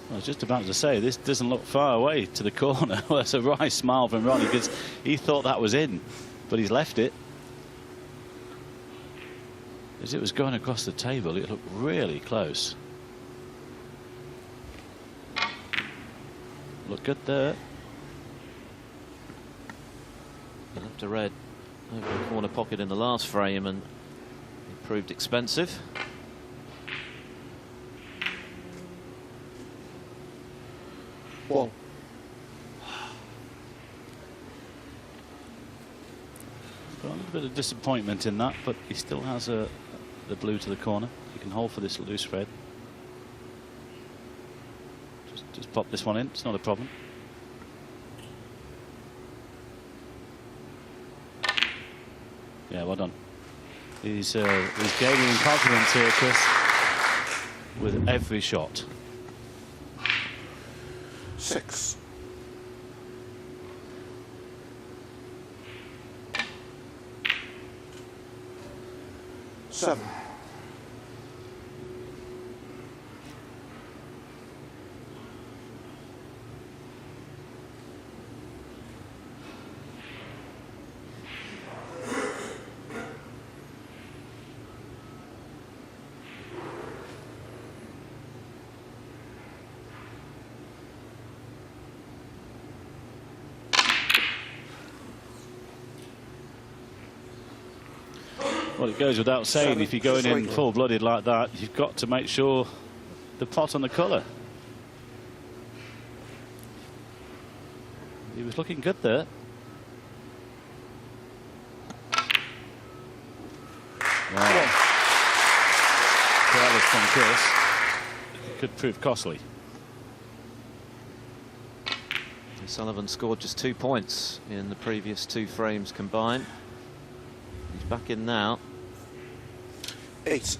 I was just about to say, this doesn't look far away to the corner. That's a right smile from Ronnie, because he thought that was in, but he's left it. As it was going across the table, it looked really close. Look good there. He left a red over the corner pocket in the last frame, and it proved expensive. One. Got a little bit of disappointment in that, but he still has the blue to the corner. He can hold for this loose red. Just pop this one in. It's not a problem. Yeah, well done. He's gaining in confidence here, Chris, with every shot. 6. 7. Well, it goes without saying, if you're going in full-blooded like that, you've got to make sure the pot on the colour. He was looking good there. Wow. Careless from Chris. It could prove costly. Sullivan scored just 2 points in the previous 2 frames combined. He's back in now. 8.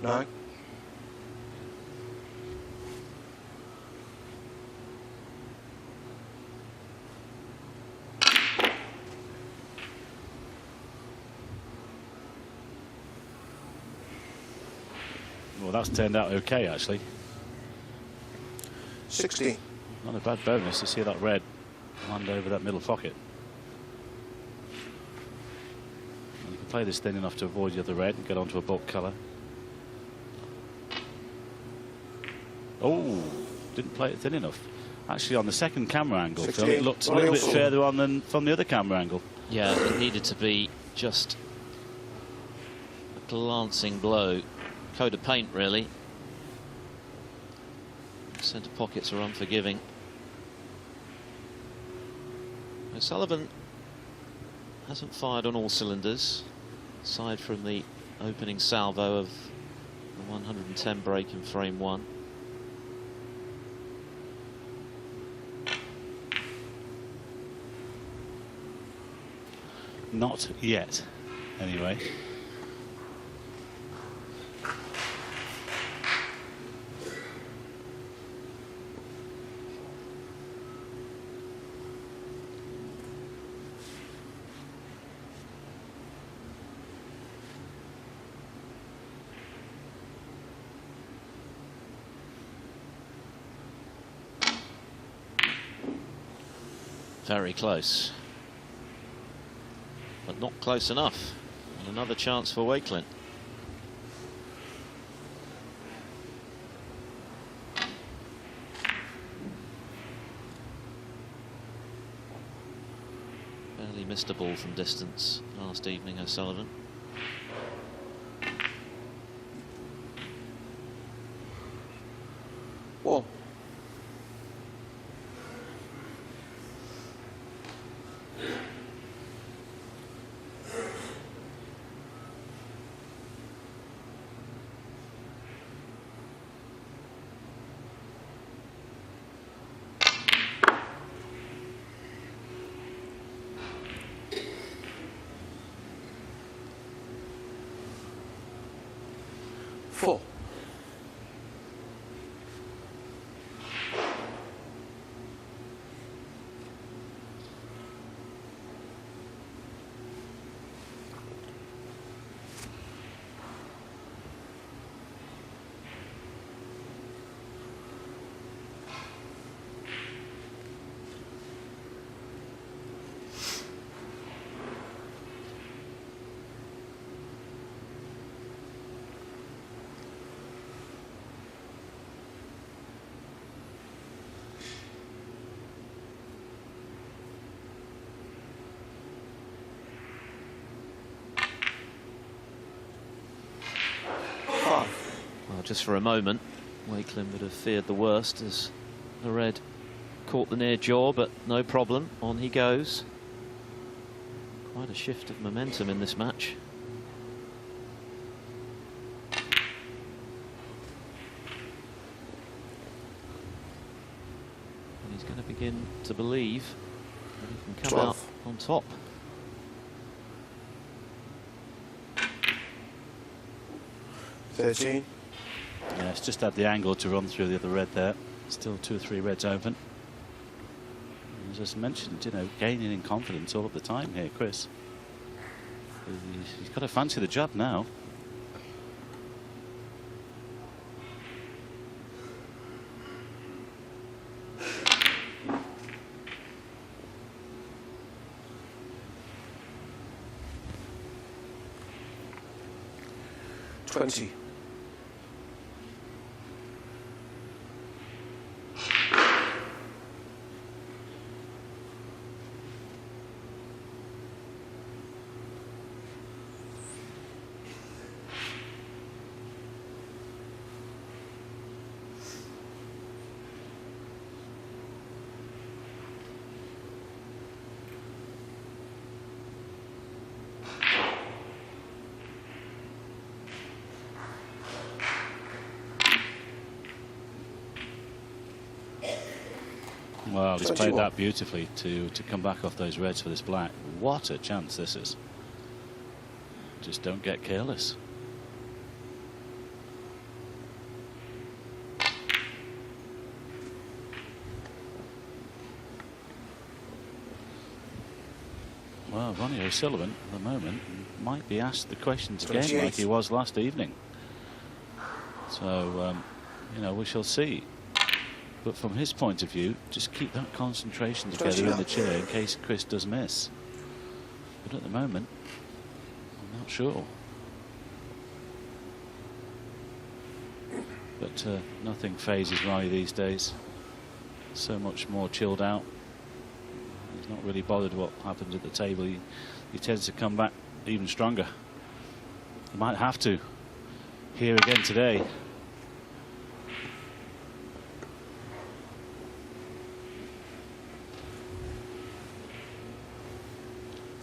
9. 'Well, that's turned out okay, actually. 16. Not a bad bonus to see that red land over that middle pocket. And you can play this thin enough to avoid the other red and get onto a bulk colour. Oh, didn't play it thin enough. Actually, on the second camera angle, Phil, it looked a little bit further on than from the other camera angle. Yeah, it needed to be just a glancing blow. Coat of paint, really. Centre pockets are unforgiving. Sullivan hasn't fired on all cylinders, aside from the opening salvo of the 110 break in frame 1. Not yet, anyway. Very close. But not close enough. And another chance for Wakelin. Barely missed a ball from distance last evening, O'Sullivan. One. Four. Well, just for a moment, Wakelin would have feared the worst as the red caught the near jaw, but no problem. On he goes. Quite a shift of momentum in this match. And he's going to begin to believe that he can come 12. out on top. $13. Yeah, it's just had the angle to run through the other red there. Still 2 or 3 reds open. And as I mentioned, you know, gaining in confidence all of the time here, Chris. He's got to fancy the job now. $20. Well, he's 21. played that beautifully to come back off those reds for this black. What a chance this is. Just don't get careless. Well, Ronnie O'Sullivan at the moment might be asked the questions again 28. like he was last evening. So, you know, we shall see. But from his point of view, just keep that concentration together in the chair in case Chris does miss. But at the moment, I'm not sure. But nothing phases Ronnie these days. So much more chilled out. He's not really bothered what happens at the table. He tends to come back even stronger. He might have to here again today.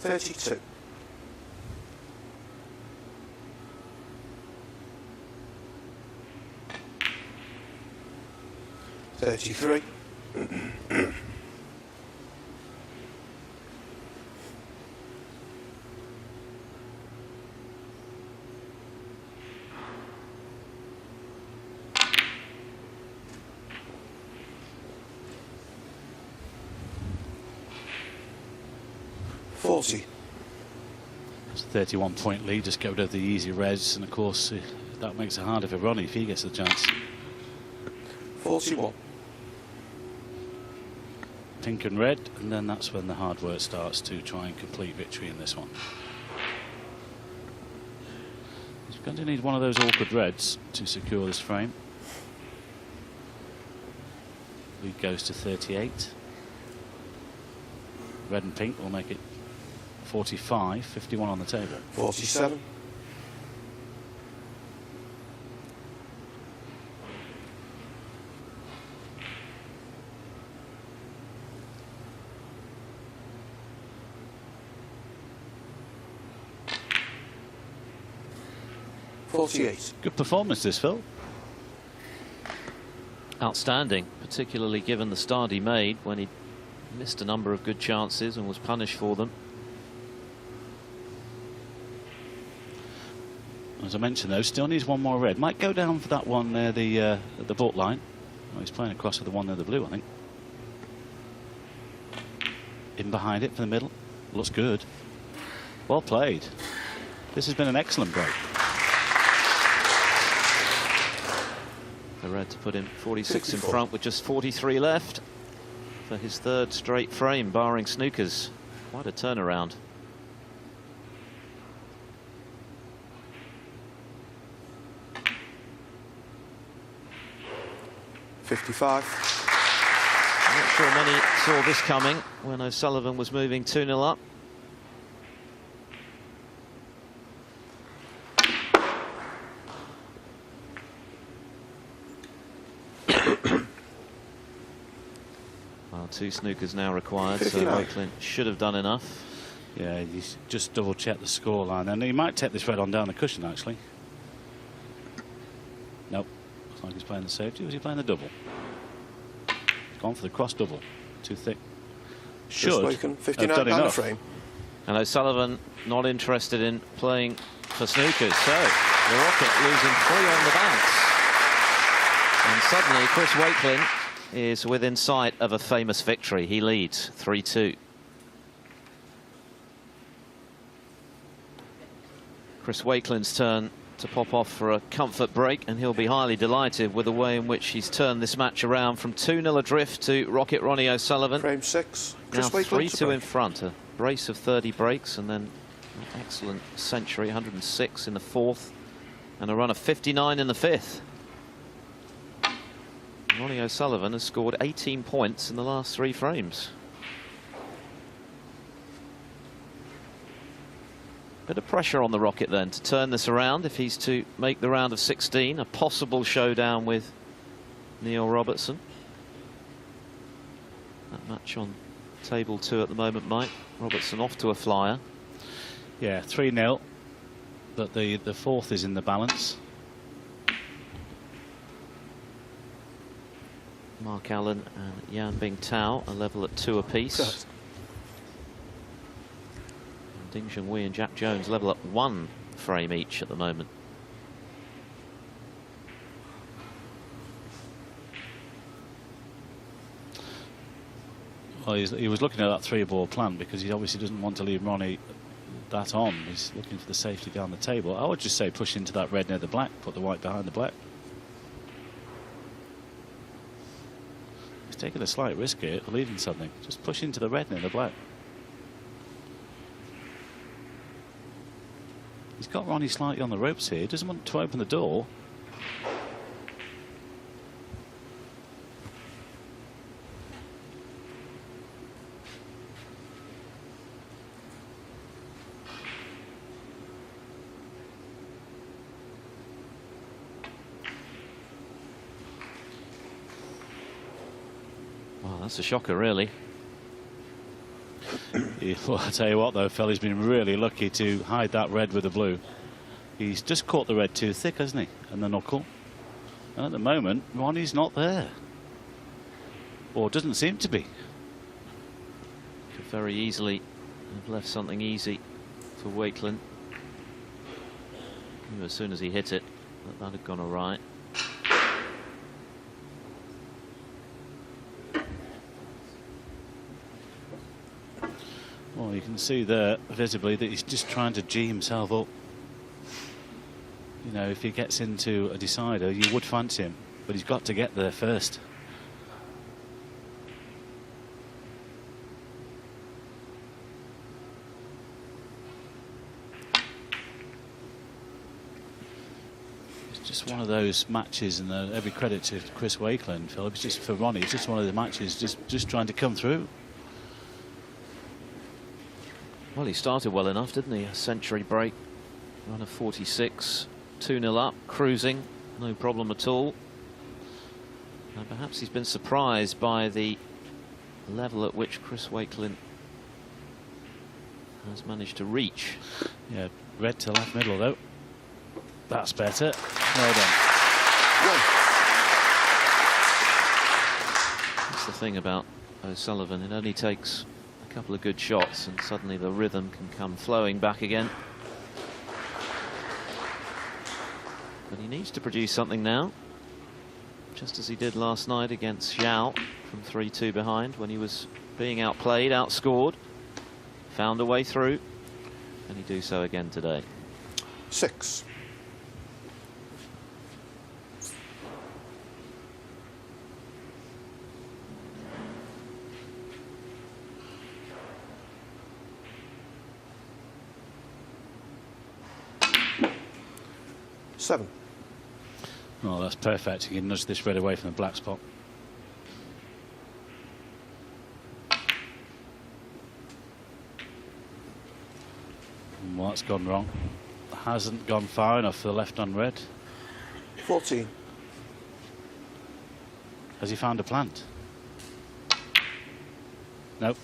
$32. $33. $40. It's a 31-point lead. Just get rid of the easy reds, and of course that makes it harder for Ronnie if he gets the chance. 41. pink and red, and then that's when the hard work starts to try and complete victory in this one. He's going to need one of those awkward reds to secure this frame. Lead goes to 38. Red and pink will make it 45, 51 on the table. 47. 48. Good performance this, Phil. Outstanding, particularly given the start he made when he missed a number of good chances and was punished for them. As I mentioned, though, still needs one more red. Might go down for that one near the bolt line. Oh, he's playing across for the one near the blue, I think. In behind it for the middle. Looks good. Well played. This has been an excellent break. The red to put him 46 54. in front with just 43 left for his third straight frame, barring snookers. Quite a turnaround. $55. I'm not sure many saw this coming when O'Sullivan was moving 2-0 up. Well, 2 snookers now required, so 59. Wakelin should have done enough. Yeah, you just double check the scoreline, and he might take this red on down the cushion actually. Nope, looks like he's playing the safety. Was he playing the double? He's gone for the cross double. Too thick. Should Wakelin, have 59 done pound a enough. frame. And O'Sullivan not interested in playing for snookers, so the Rocket losing 3 on the bounce. And suddenly Chris Wakelin is within sight of a famous victory. He leads 3-2. Chris Wakelin's turn to pop off for a comfort break, and he'll be highly delighted with the way in which he's turned this match around from 2-0 adrift to Rocket Ronnie O'Sullivan. Frame 6. Now Chris Wakelin to 3-2 in break. front, a brace of 30 breaks, and then an excellent century, 106 in the 4th, and a run of 59 in the 5th. Ronnie O'Sullivan has scored 18 points in the last 3 frames. Bit of pressure on the Rocket then to turn this around if he's to make the round of 16. A possible showdown with Neil Robertson. That match on table 2 at the moment, Mike. Robertson off to a flyer. Yeah, 3-0, but the 4th is in the balance. Mark Allen and Yan Bing Tao are level at 2 apiece. Ding Junhui and Jack Jones level at 1 frame each at the moment. Well, he was looking at that 3-ball plan because he obviously doesn't want to leave Ronnie that on. He's looking for the safety down the table. I would just say push into that red near the black, put the white behind the black. He's taking a slight risk here, leaving something. Just push into the red near the black. He's got Ronnie slightly on the ropes here. He doesn't want to open the door. Wow, that's a shocker, really. Well, I tell you what, though, Phil, he's been really lucky to hide that red with the blue. He's just caught the red too thick, hasn't he? And the knuckle. And at the moment, Ronnie's not there. Or doesn't seem to be. Could very easily have left something easy for Wakelin. Knew as soon as he hit it that had gone all right. Well, you can see there visibly that he's just trying to G himself up. You know, if he gets into a decider, you would fancy him, but he's got to get there first. just one of those matches, and every credit to Chris Wakelin, Phil. It's just for Ronnie. It's just one of the matches, just trying to come through. Well, he started well enough, didn't he? A century break, run of 46, 2-0 up, cruising, no problem at all. And perhaps he's been surprised by the level at which Chris Wakelin has managed to reach. Yeah, red to left middle though. That's better. Well done. That's the thing about O'Sullivan. It only takes a couple of good shots and suddenly the rhythm can come flowing back again. But he needs to produce something now, just as he did last night against Zhao from 3-2 behind when he was being outplayed, outscored, found a way through, and he do so again today. 6. Seven. Oh, that's perfect. You can nudge this red away from the black spot. And what's gone wrong? Hasn't gone far enough for the left on red. 14. Has he found a plant? Nope.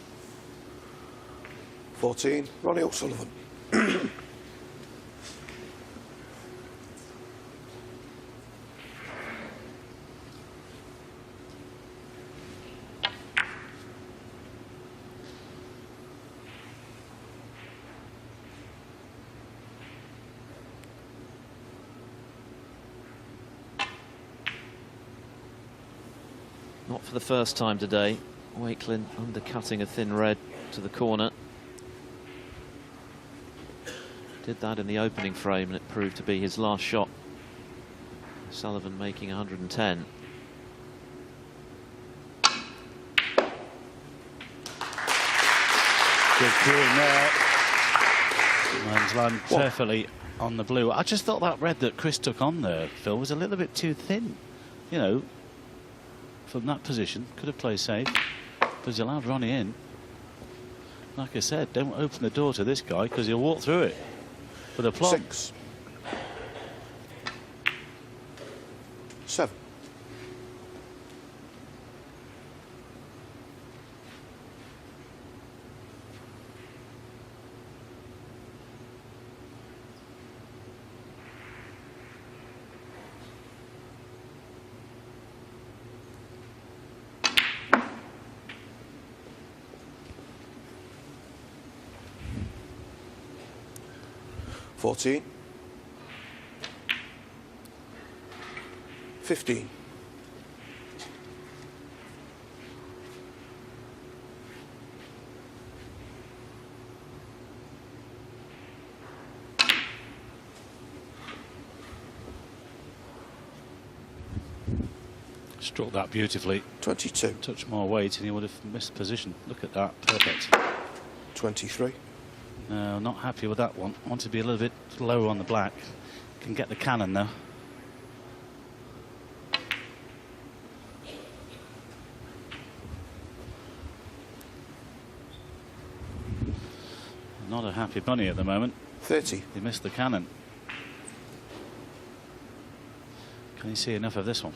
14. Ronnie O'Sullivan. Not for the first time today. Wakelin undercutting a thin red to the corner. Did that in the opening frame and it proved to be his last shot. Sullivan making 110. Good cueing there. And land perfectly on the blue. I just thought that red that Chris took on there, Phil, was a little bit too thin. You know, from that position, could have played safe, but he's allowed Ronnie in. Like I said, don't open the door to this guy because he'll walk through it with a plum. 6. 7. $14. 15. Struck that beautifully. 22. Touch more weight and he would have missed position. Look at that, perfect. 23. No, not happy with that one. Want to be a little bit lower on the black. Can get the cannon though. Not a happy bunny at the moment. 30. He missed the cannon. Can he see enough of this one?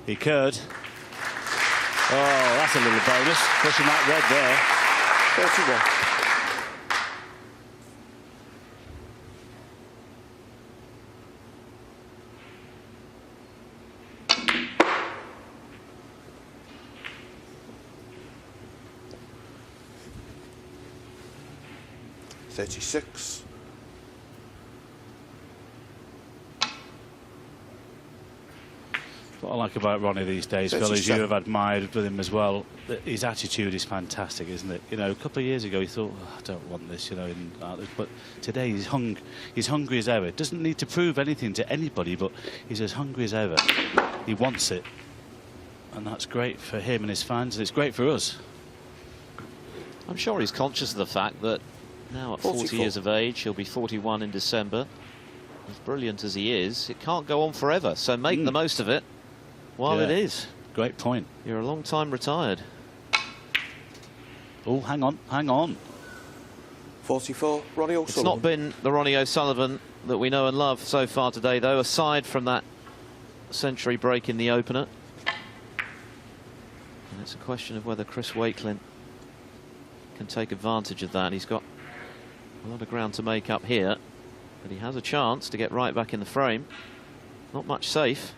He could. Oh, that's a little bonus. Pushing that red there. 31. $36. What I like about Ronnie these days, Phil, is you have admired with him as well. His attitude is fantastic, isn't it? You know, a couple of years ago he thought, oh, I don't want this, you know, but today he's hungry as ever. Doesn't need to prove anything to anybody, but he's as hungry as ever. He wants it, and that's great for him and his fans, and it's great for us. I'm sure he's conscious of the fact that now at 40 years of age, he'll be 41 in December. as brilliant as he is, it can't go on forever. So make the most of it while it is. Great point. You're a long time retired. Oh, hang on, hang on. 44, Ronnie O'Sullivan. It's not been the Ronnie O'Sullivan that we know and love so far today, though, aside from that century break in the opener. And it's a question of whether Chris Wakelin can take advantage of that. He's got a lot of ground to make up here, but he has a chance to get right back in the frame. Not much safe.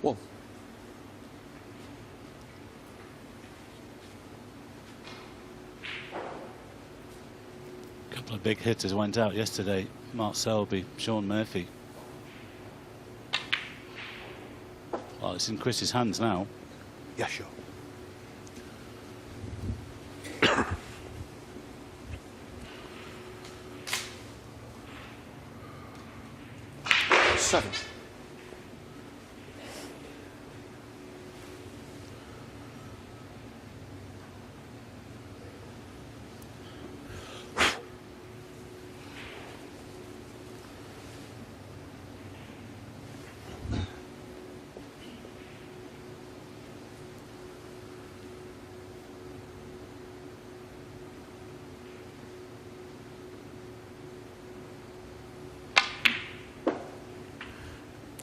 1. A couple of big hitters went out yesterday. Mark Selby, Sean Murphy. Well, it's in Chris's hands now. Yeah, sure. 7.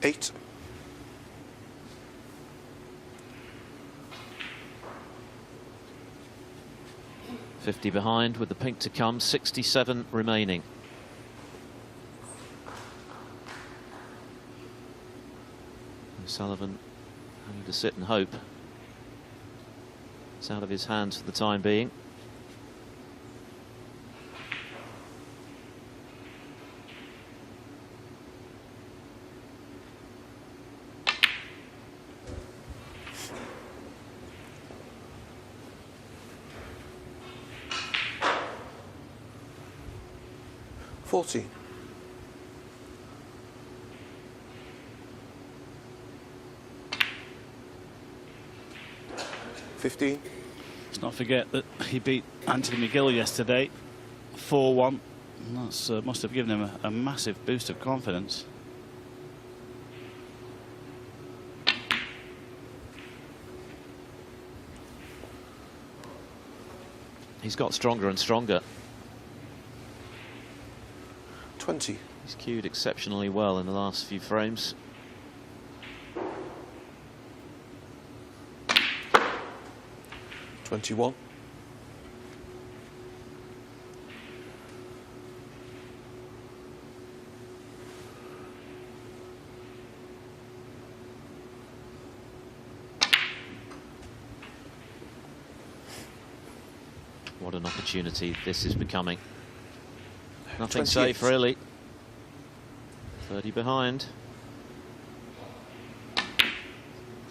Eight. 50 behind with the pink to come, 67 remaining. O'Sullivan having to sit and hope. It's out of his hands for the time being. $14. 15. Let's not forget that he beat Anthony McGill yesterday, 4-1. That must have given him a massive boost of confidence. He's got stronger and stronger. 20. He's cued exceptionally well in the last few frames. $21. What an opportunity this is becoming. Nothing 28. safe, really. 30 behind.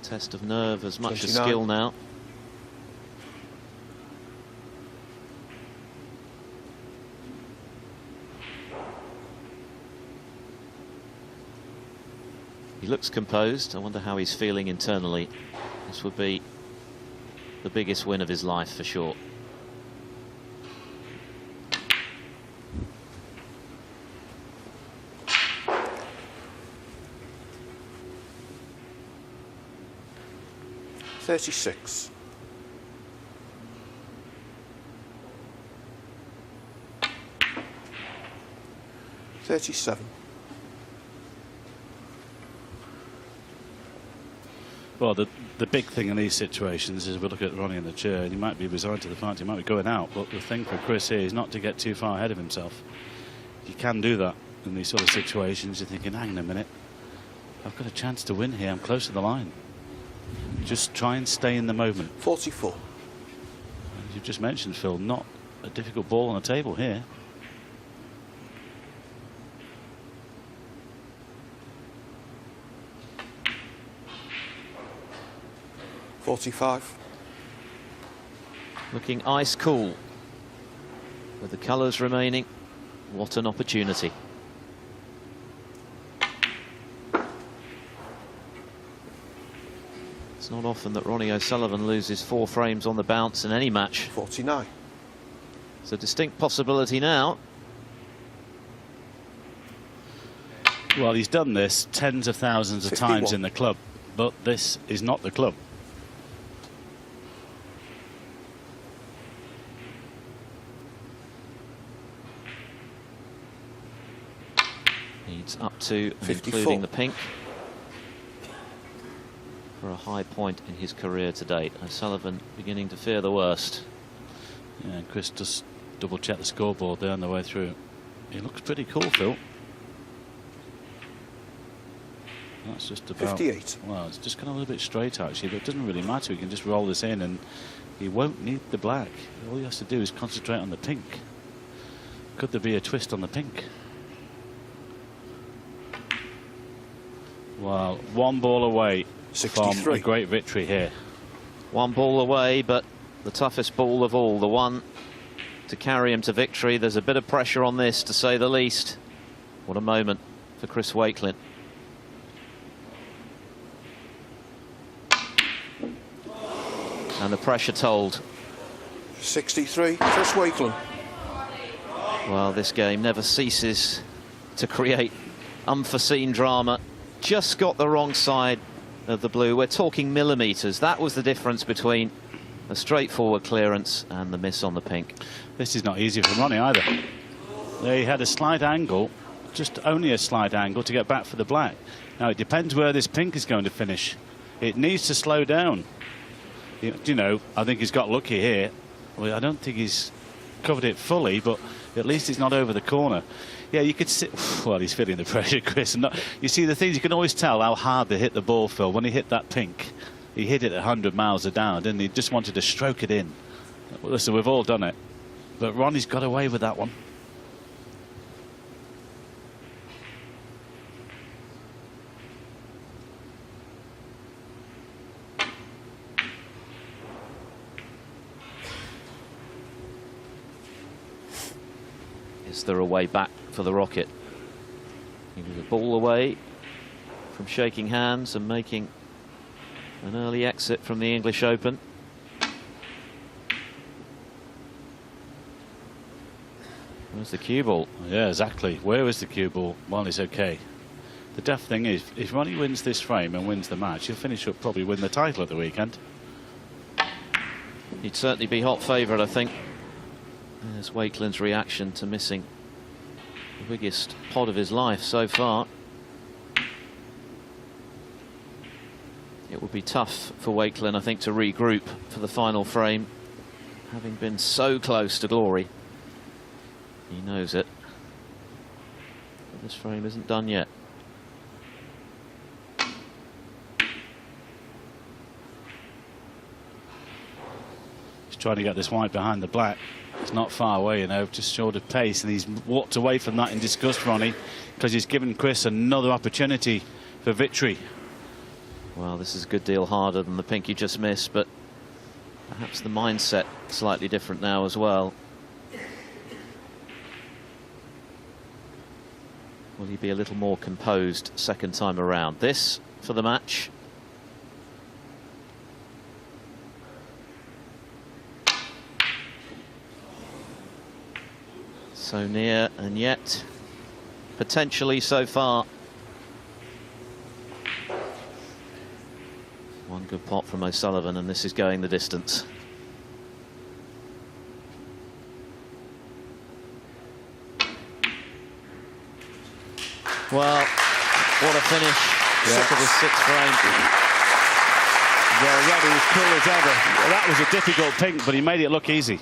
Test of nerve as much as 29. skill now. He looks composed. I wonder how he's feeling internally. This would be the biggest win of his life for sure. $36. 37. Well, the big thing in these situations is we look at Ronnie in the chair, and he might be resigned to the fact he might be going out. But the thing for Chris here is not to get too far ahead of himself. You can do that in these sort of situations. You're thinking, hang on a minute, I've got a chance to win here. I'm close to the line. Just try and stay in the moment. 44. As you've just mentioned, Phil, not a difficult ball on the table here. $45. Looking ice cool. With the colours remaining, what an opportunity. It's not often that Ronnie O'Sullivan loses 4 frames on the bounce in any match. 49. It's a distinct possibility now. Well, he's done this tens of thousands of 51. times in the club, but this is not the club. Needs up to and 54. including the pink for a high point in his career to date. O'Sullivan beginning to fear the worst. Yeah, and Chris just double check the scoreboard there on the way through. He looks pretty cool, Phil. That's just about 58. Well, it's just kind of a little bit straight actually, but it doesn't really matter. He can just roll this in and he won't need the black. All he has to do is concentrate on the pink. Could there be a twist on the pink? Well, one ball away 63. from a great victory here. One ball away, but the toughest ball of all, the one to carry him to victory. There's a bit of pressure on this, to say the least. What a moment for Chris Wakelin. And the pressure told. 63. Chris Wakelin. Well, this game never ceases to create unforeseen drama. Just got the wrong side of the blue. We're talking millimetres. That was the difference between a straightforward clearance and the miss on the pink. This is not easy for Ronnie either. They had a slight angle, just only a slight angle to get back for the black. Now it depends where this pink is going to finish. It needs to slow down. You know, I think he's got lucky here. Well, I don't think he's covered it fully, but at least it's not over the corner. Yeah, you could see. Well, he's feeling the pressure, Chris. And you see the things, you can always tell how hard they hit the ball, Phil. When he hit that pink, he hit it at 100 miles an hour, didn't he? Just wanted to stroke it in. Well, listen, we've all done it. But Ronnie's got away with that one. Is there a way back for the Rocket? He was a ball away from shaking hands and making an early exit from the English Open. Where's the cue ball? Yeah, exactly. Where is the cue ball? Well, it's okay. The daft thing is, if Ronnie wins this frame and wins the match, he'll finish up, probably win the title at the weekend. He'd certainly be hot favourite, I think. There's Wakelin's reaction to missing the biggest pot of his life so far. It would be tough for Wakelin, I think, to regroup for the final frame, having been so close to glory. He knows it. But this frame isn't done yet. He's trying to get this white behind the black. It's not far away, you know, just short of pace, and he's walked away from that in disgust, Ronnie, because he's given Chris another opportunity for victory. Well, this is a good deal harder than the pink you just missed, but perhaps the mindset slightly different now as well. Will he be a little more composed second time around? This for the match. So near and yet potentially so far. One good pot from O'Sullivan, and this is going the distance. Well, what a finish. Sick of his sixth frame. Well, Ronnie was cool as ever. Well, that was a difficult pink, but he made it look easy.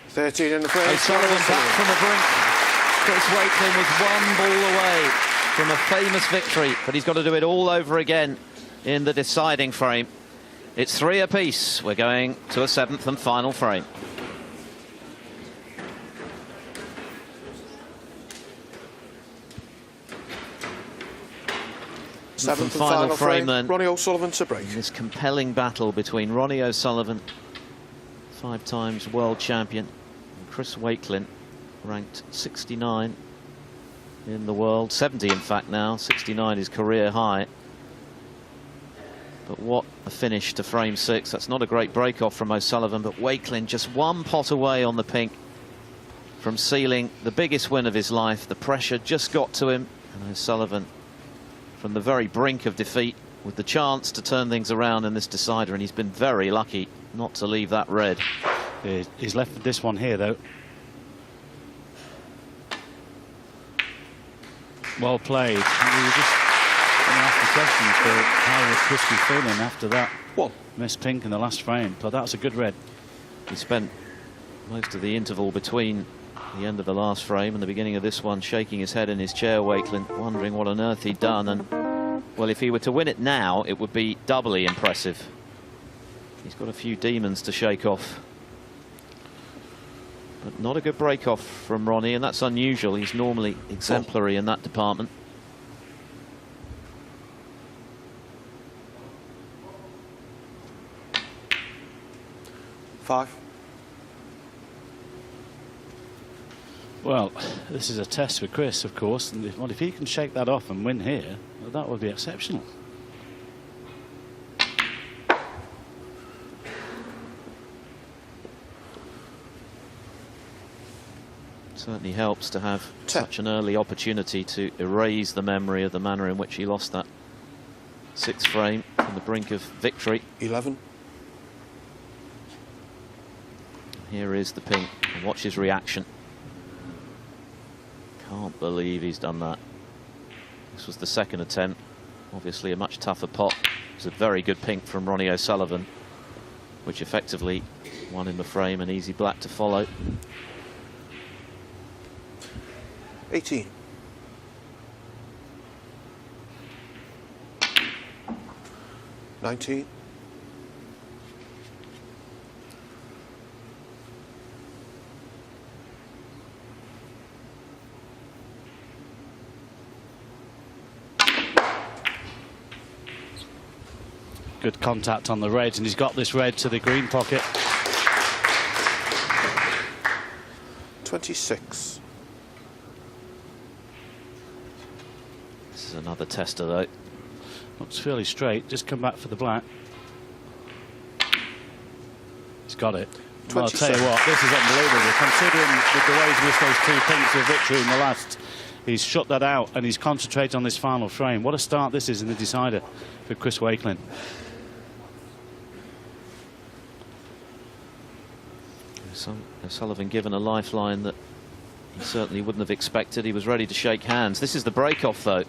13 in the frame. O'Sullivan back from the brink. Chris Wakelin was one ball away from a famous victory, but he's got to do it all over again in the deciding frame. It's 3 apiece. We're going to a 7th and final frame. 7th and final frame then. Ronnie O'Sullivan to break. This compelling battle between Ronnie O'Sullivan, 5 times world champion, and Chris Wakelin, ranked 69 in the world, 70 in fact now, 69 is career high. But what a finish to frame 6. That's not a great break off from O'Sullivan, but Wakelin just one pot away on the pink from sealing the biggest win of his life. The pressure just got to him. And O'Sullivan from the very brink of defeat with the chance to turn things around in this decider, and he's been very lucky not to leave that red. He's left this one here, though. Well played. We were just going to ask the question for how was Chris be feeling after that missed pink in the last frame, but that was a good red. He spent most of the interval between the end of the last frame and the beginning of this one shaking his head in his chair, Wakelin, wondering what on earth he'd done. And, well, if he were to win it now, it would be doubly impressive. He's got a few demons to shake off. But not a good break-off from Ronnie, and that's unusual. He's normally exemplary in that department. Five. Well, this is a test for Chris, of course, and if he can shake that off and win here, well, that would be exceptional. Certainly helps to have such an early opportunity to erase the memory of the manner in which he lost that sixth frame on the brink of victory. 11. Here is the pink, and watch his reaction. Can't believe he's done that. This was the second attempt. Obviously a much tougher pot. It was a very good pink from Ronnie O'Sullivan, which effectively won him the frame, and easy black to follow. 18. $19. Good contact on the red, and he's got this red to the green pocket. 26. This is another tester, though. Looks fairly straight. Just come back for the black. He's got it. Well, I'll tell you what, this is unbelievable. Considering with the way he's missed those two pinks of victory in the last, he's shut that out and he's concentrated on this final frame. What a start this is in the decider for Chris Wakelin. O'Sullivan given a lifeline that he certainly wouldn't have expected. He was ready to shake hands. This is the break-off, though.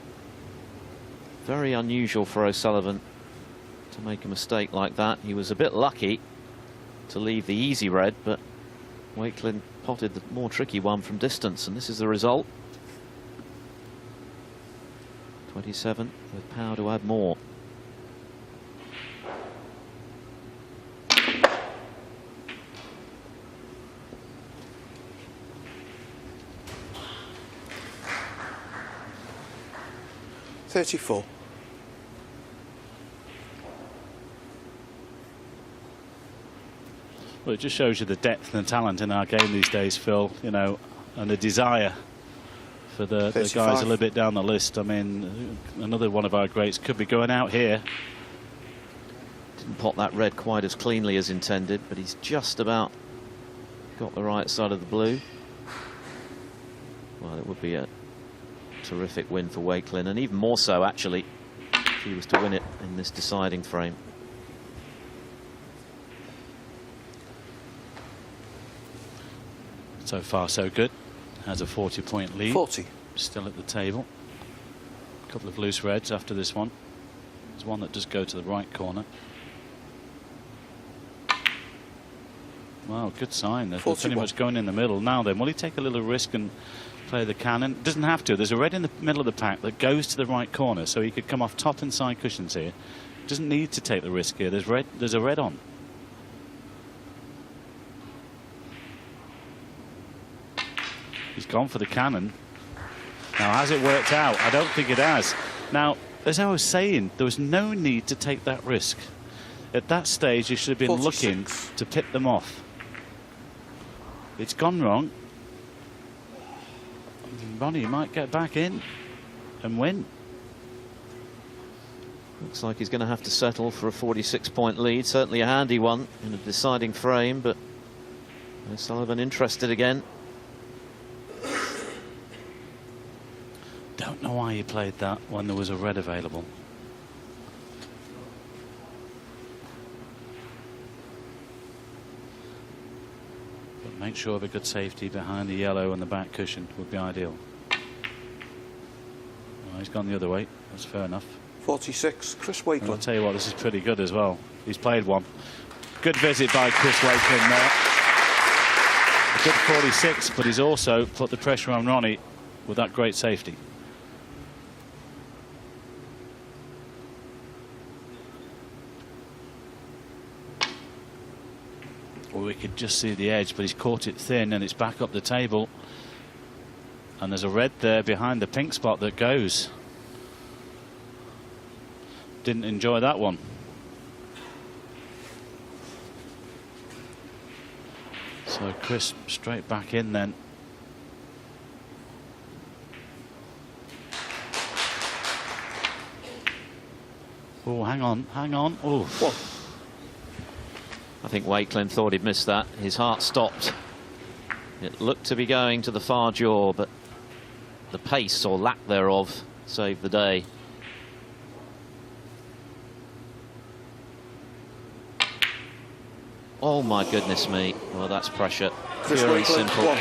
Very unusual for O'Sullivan to make a mistake like that. He was a bit lucky to leave the easy red, but Wakelin potted the more tricky one from distance, and this is the result. 27 with power to add more. $34. Well, it just shows you the depth and the talent in our game these days, Phil, you know, and the desire for the guys a little bit down the list. I mean, another one of our greats could be going out here. Didn't pot that red quite as cleanly as intended, but he's just about got the right side of the blue. Well, it would be a terrific win for Wakelin, and even more so, actually, if he was to win it in this deciding frame. So far, so good. Has a 40-point lead. 40. Still at the table. A couple of loose reds after this one. There's one that does go to the right corner. Wow, good sign. They're pretty much going in the middle. Now then, will he take a little risk and play the cannon? Doesn't have to. There's a red in the middle of the pack that goes to the right corner, so he could come off top and side cushions here. Doesn't need to take the risk here. There's a red on. He's gone for the cannon. Now, has it worked out? I don't think it has. Now, as I was saying, there was no need to take that risk. At that stage, you should have been 46. looking to pit them off. It's gone wrong. Ronnie might get back in and win. Looks like he's going to have to settle for a 46-point lead. Certainly a handy one in a deciding frame, but O'Sullivan interested again. Don't know know why he played that when there was a red available. But make sure of a good safety behind the yellow and the back cushion would be ideal. Well, he's gone the other way. That's fair enough. 46, Chris And Wakelin. I'll tell you what, this is pretty good as well. He's played one. Good visit by Chris Wakelin there. A good 46, but he's also put the pressure on Ronnie with that great safety. Well, we could just see the edge, but he's caught it thin and it's back up the table. And there's a red there behind the pink spot that goes. Didn't enjoy that one. So Chris straight back in then. Oh, hang on, hang on. Oh. I think Wakelin thought he'd missed that. His heart stopped. It looked to be going to the far jaw, but the pace or lack thereof saved the day. Oh my goodness me. Well, that's pressure. Chris Pure and Wakelin, simple. 1.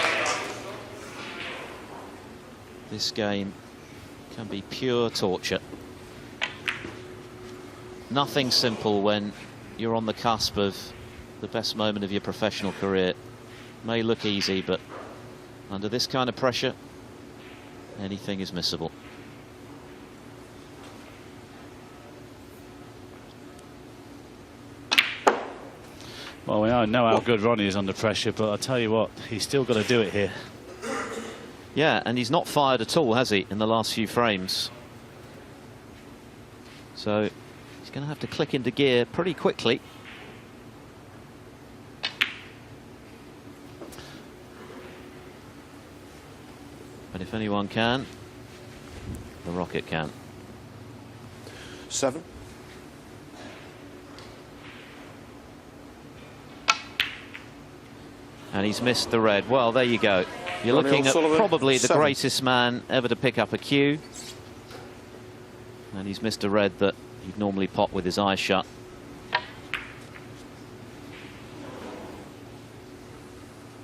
This game can be pure torture. Nothing simple when you're on the cusp of the best moment of your professional career. May look easy, but under this kind of pressure, anything is missable. Well, we know how good Ronnie is under pressure, but I'll tell you what, he's still got to do it here. Yeah, and he's not fired at all, has he, in the last few frames? So he's going to have to click into gear pretty quickly. But if anyone can, the Rocket can. 7. And he's missed the red. Well, there you go. You're Ronnie looking at O'Sullivan, probably the 7. greatest man ever to pick up a cue. And he's missed a red that he'd normally pop with his eyes shut.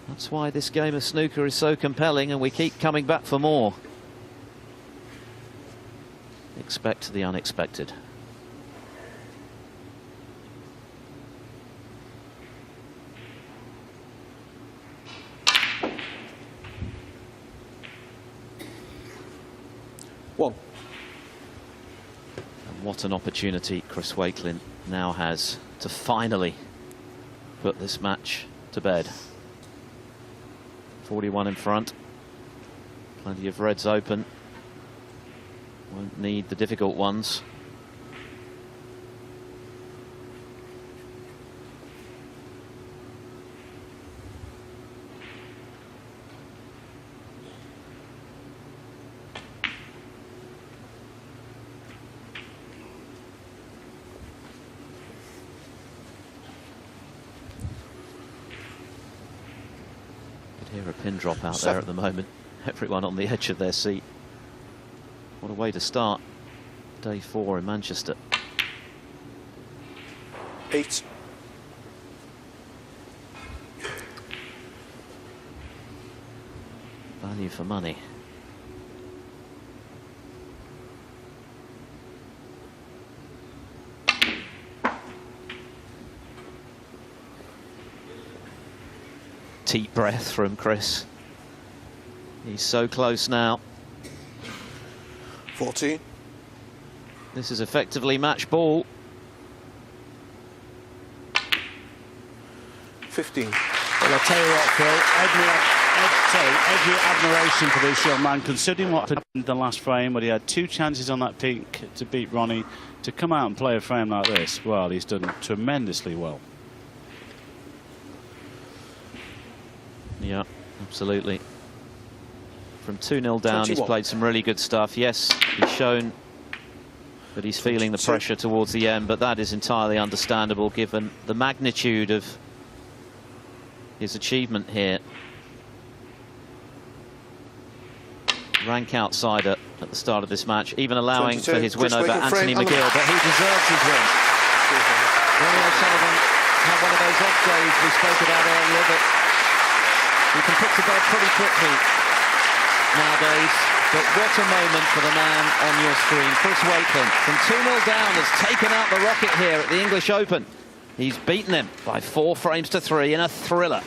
That's why this game of snooker is so compelling, and we keep coming back for more. Expect the unexpected. And what an opportunity Chris Wakelin now has to finally put this match to bed. 41 in front. Plenty of reds open. Won't need the difficult ones. Hear a pin drop out there at the moment. Everyone on the edge of their seat. What a way to start day 4 in Manchester. 8. Value for money. Deep breath from Chris. He's so close now. 14. This is effectively match ball. 15. Well, I'll tell you what, Phil, every admiration for this young man, considering what happened in the last frame, where he had 2 chances on that pink to beat Ronnie, to come out and play a frame like this. Well, he's done tremendously well. Yeah, absolutely. From 2-0 down, 21. he's played some really good stuff. Yes, he's shown that he's feeling the pressure towards the end, but that is entirely understandable given the magnitude of his achievement here. rank outsider at the start of this match, even allowing 22. for his win Chris over Wakelin, Anthony frame, McGill, but he deserves his win. Ronnie O'Sullivan had one of those off days we spoke about earlier that you can put to bed pretty quickly nowadays. But what a moment for the man on your screen. Chris Wakelin, from 2-0 down, has taken out the rocket here at the English Open. He's beaten him by 4 frames to 3 in a thriller.